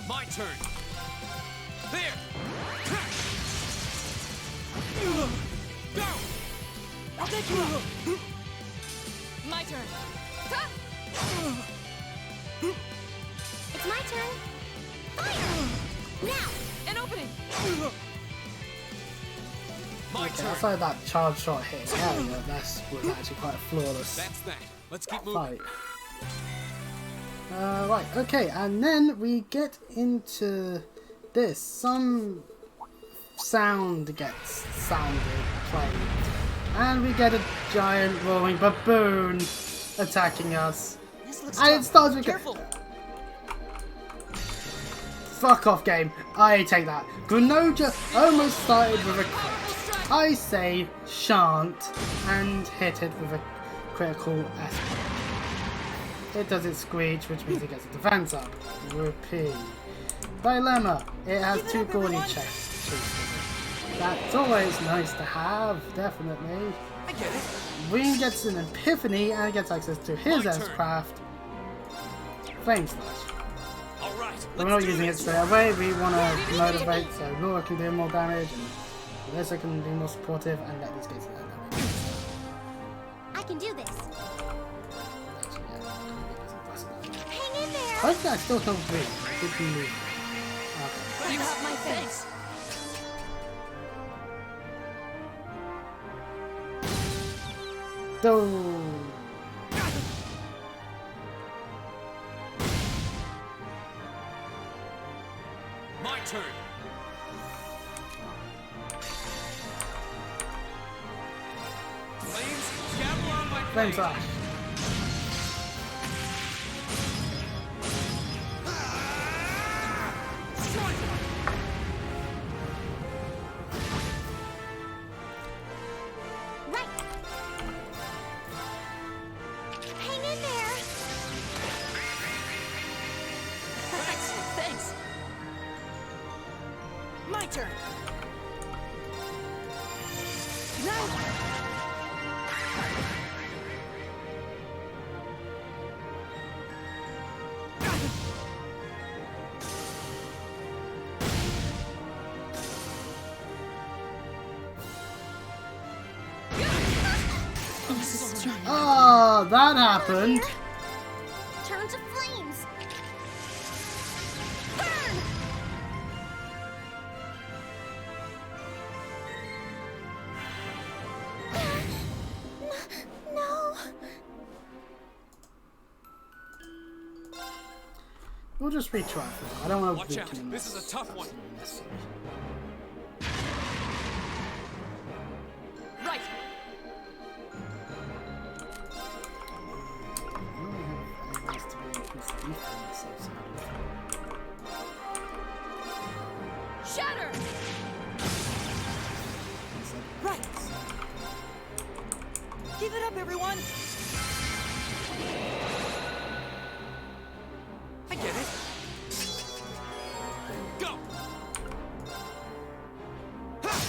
My turn. There. Go. I'll take you up! My turn. Ha! It's my turn. Fire! Now! An opening! My Okay, I turn. saw that charge shot hit. Yeah, yeah, that was actually quite a flawless That's that. Let's keep moving. fight. Right, okay, and then we get into this. Some sound gets played, and we get a giant roaring baboon attacking us. This looks And it tough. starts with Careful. fuck off game. I take that. Grenoja almost started with a crit. I say shan't and hit it with a critical aspect. It does its screech, which means it gets a defense up. Rupee. Dilemma. It has Give it two up, gaudy everyone. chests. That's always nice to have, definitely. I get it. Wing gets an epiphany and gets access to his My turn. S-craft. Flame Slash. All right. We're not using it straight away, we want to motivate so Laura can do more damage and Alyssa can be more supportive and let these guys learn damage. I can do this. Actually, yeah, Hang in there! hopefully I still don't breathe. Good to move. Okay. You have my thanks. So, My turn. Flames, gather on my Flame blade. Slash. Right! Hang in there! Thanks. My turn. Oh, that happened. Turn to flames! Burn! No! We'll just retry for now. I don't want to Watch do out. too much. This is a tough one. Necessary. Right! Shatter! Right. Give it up, everyone. I get it. Go. Ha!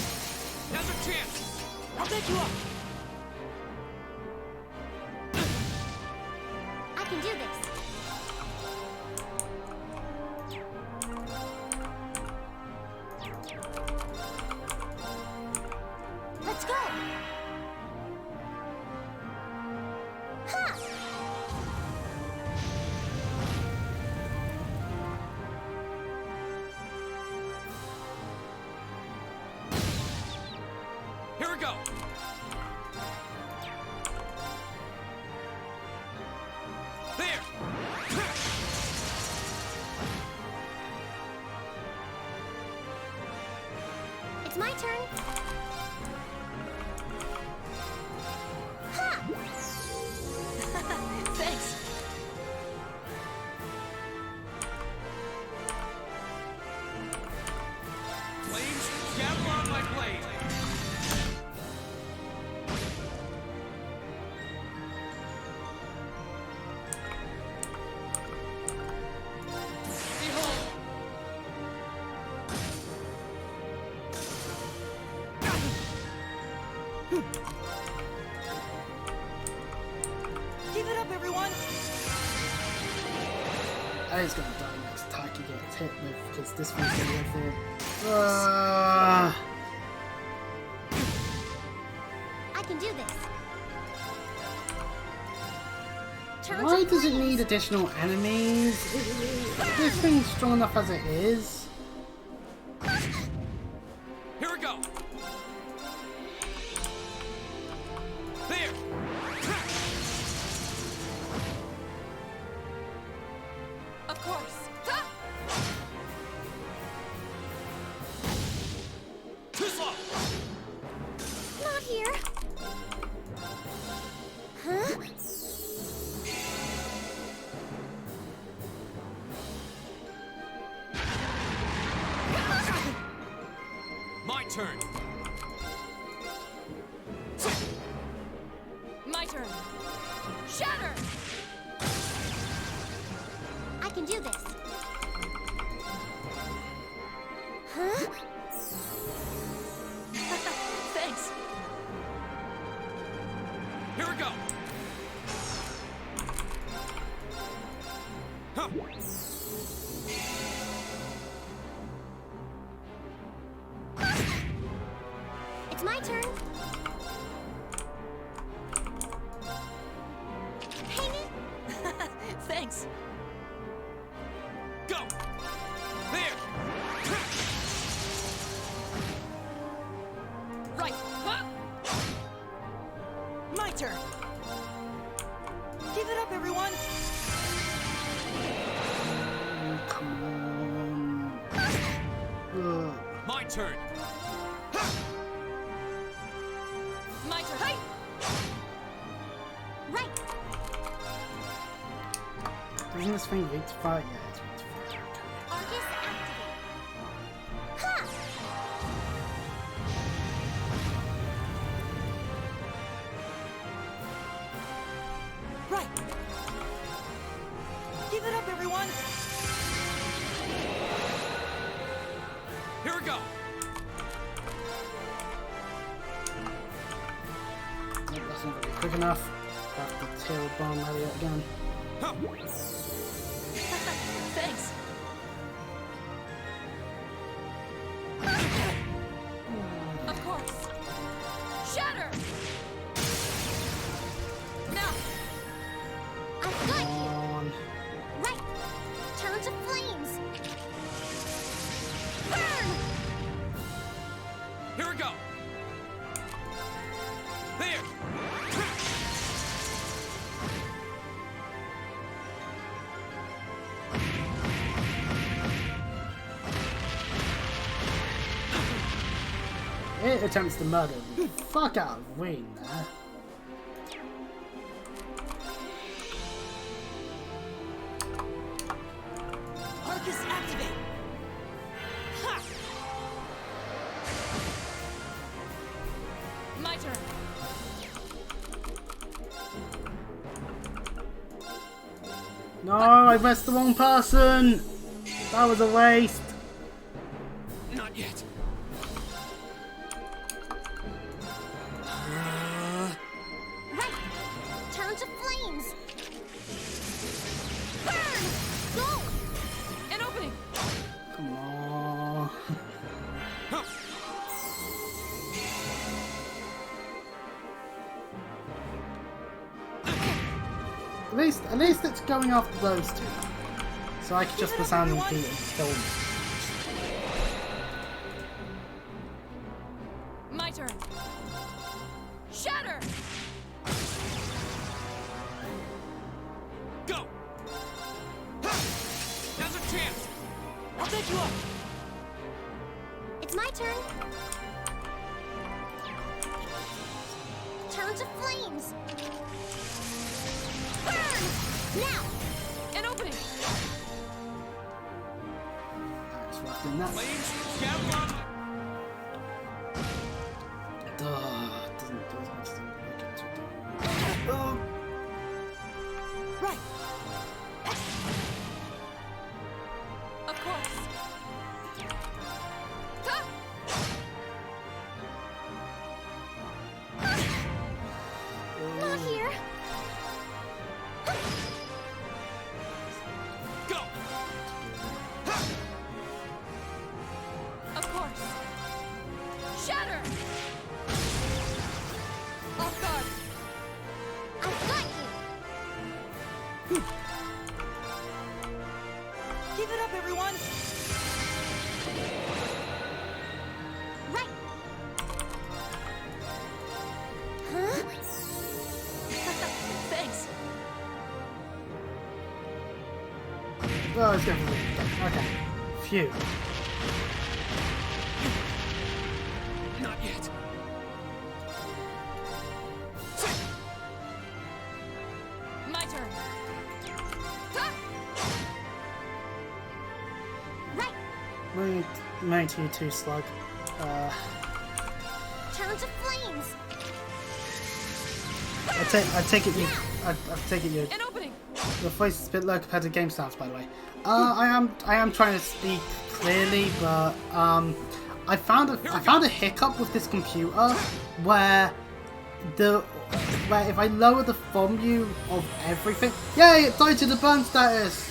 Now's our chance. I'll take you up. I can do this. Let's go! Ha! Here we go. There. It's my turn. Ha! Thanks. Flames, gather on my blade. Behold. He's gonna die next attack he gets hit with, because this thing's gonna go for... I can do this. Turn Why to does it flames. need additional enemies? This thing's strong enough as it is. Here we go. There. Of course. Too slow. Not here. Huh? My turn. My turn. Shatter! I can do this. Huh? Thanks. Here we go. Huh. It's my turn. Hang it. Thanks. Go. There. Right. Huh? My turn. Give it up, everyone. Oh, come on. Ugh. My turn. My turn. Hey! Right. Doesn't this thing weak to fire? Yeah, it's weak to fire. Arcus activate. Ha! Right. Give it up, everyone. Here we go. Nope, that's not going to be quick enough. Have to tail bomb Elliot again. Huh. Thanks. Of course. Shatter! Now! I've got Come you. on. Right. Turn to flames. Burn! Here we go. There. It attempts to murder the fuck out of Wayne there. Arcus activate. Ha! My turn. No, I pressed the wrong person! That was a waste! Not yet. Right. Turn to flames. Burn! Go! An opening. Come on. Huh. At least it's going after those two. So I can just the sounding feet and kill them. My turn. Shatter! Go. Huh. Now's a chance. I'll take you up. It's my turn. Turn to flames. Burn! Now! An opening. That's what I've done that. Flames. Scatter on. Doesn't do as much as I like it to do. Oh. Right. Of course. Ha! Not here. Go. Keep it up, everyone! Right. Huh? Thanks. Oh, it's going to be okay. Phew. Not yet. My turn. Right. 92 slug. Turn to flames. I take it you. I take it you. An opening. Your voice is a bit low compared to game sounds, by the way. I am trying to speak clearly, but I found a hiccup with this computer where if I lower the volume of everything, yay! It died to the burn status.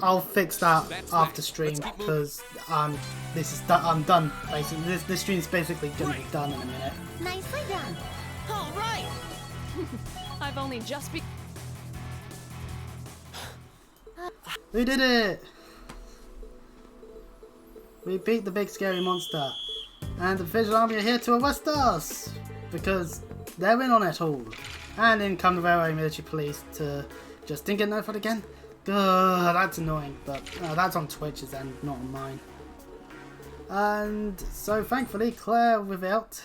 I'll fix that That's after nice. stream Let's keep moving. because this is done. I'm done basically. This stream's basically gonna be done in a minute. Nicely done. All right! I've only just be. We did it! We beat the big scary monster. And the Visual Army are here to arrest us! Because they're in on it all. And in come the railway military police to just didn't get notified again. Ugh, that's annoying, but that's on Twitch's end, not on mine. And so thankfully Claire Without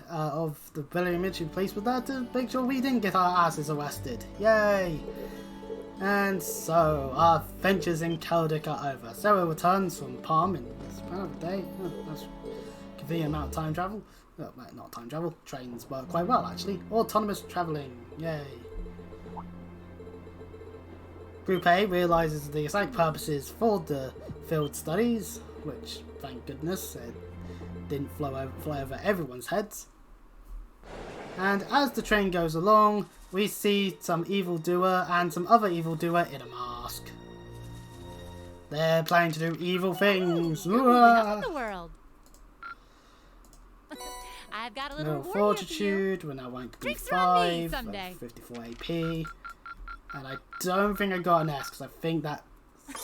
of the Railway military police was there to make sure we didn't get our asses arrested. Yay! And so, our adventures in Celtic are over. Sarah returns from Palm in this span of a day. Oh, that's a convenient amount of time travel. Oh, not time travel. Trains work quite well, actually. Autonomous travelling. Yay. Group A realises the exact purposes for the field studies, which, thank goodness, it didn't fly over everyone's heads. And as the train goes along, we see some evildoer and some other evildoer in a mask. They're planning to do evil things. You're moving up in the world. I've got a little No warrior fortitude, we're now rank Drinks are on me B5, someday. 54 AP. And I don't think I got an S, because I think that...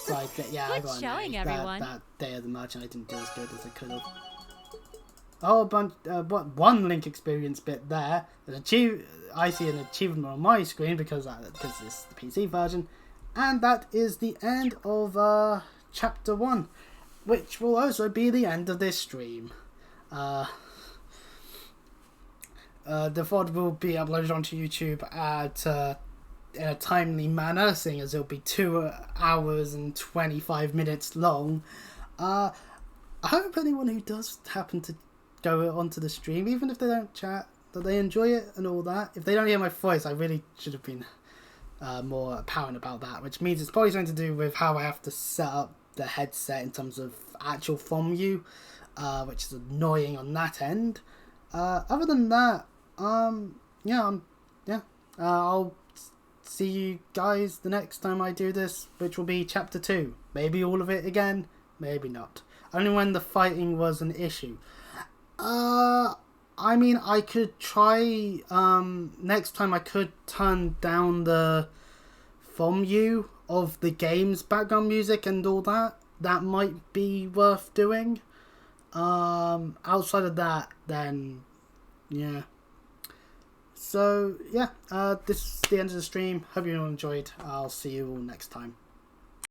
Like, yeah, I Good got an showing, A. everyone. That day of the merchant I didn't do as good as I could have. A whole bunch, one link experience bit there. I see an achievement on my screen because it's the PC version. And that is the end of chapter 1, which will also be the end of this stream. The VOD will be uploaded onto YouTube in a timely manner, seeing as it'll be 2 hours and 25 minutes long. I hope anyone who does happen to go onto the stream, even if they don't chat, that they enjoy it and all that. If they don't hear my voice, I really should have been more apparent about that, which means it's probably something to do with how I have to set up the headset in terms of actual from you, which is annoying on that end. Other than that, I'll see you guys the next time I do this, which will be chapter 2. Maybe all of it again, maybe not. Only when the fighting was an issue. I mean, I could try, next time I could turn down the from you of the game's background music and all that. That might be worth doing. Outside of that, then, yeah. So, yeah, this is the end of the stream. Hope you all enjoyed. I'll see you all next time.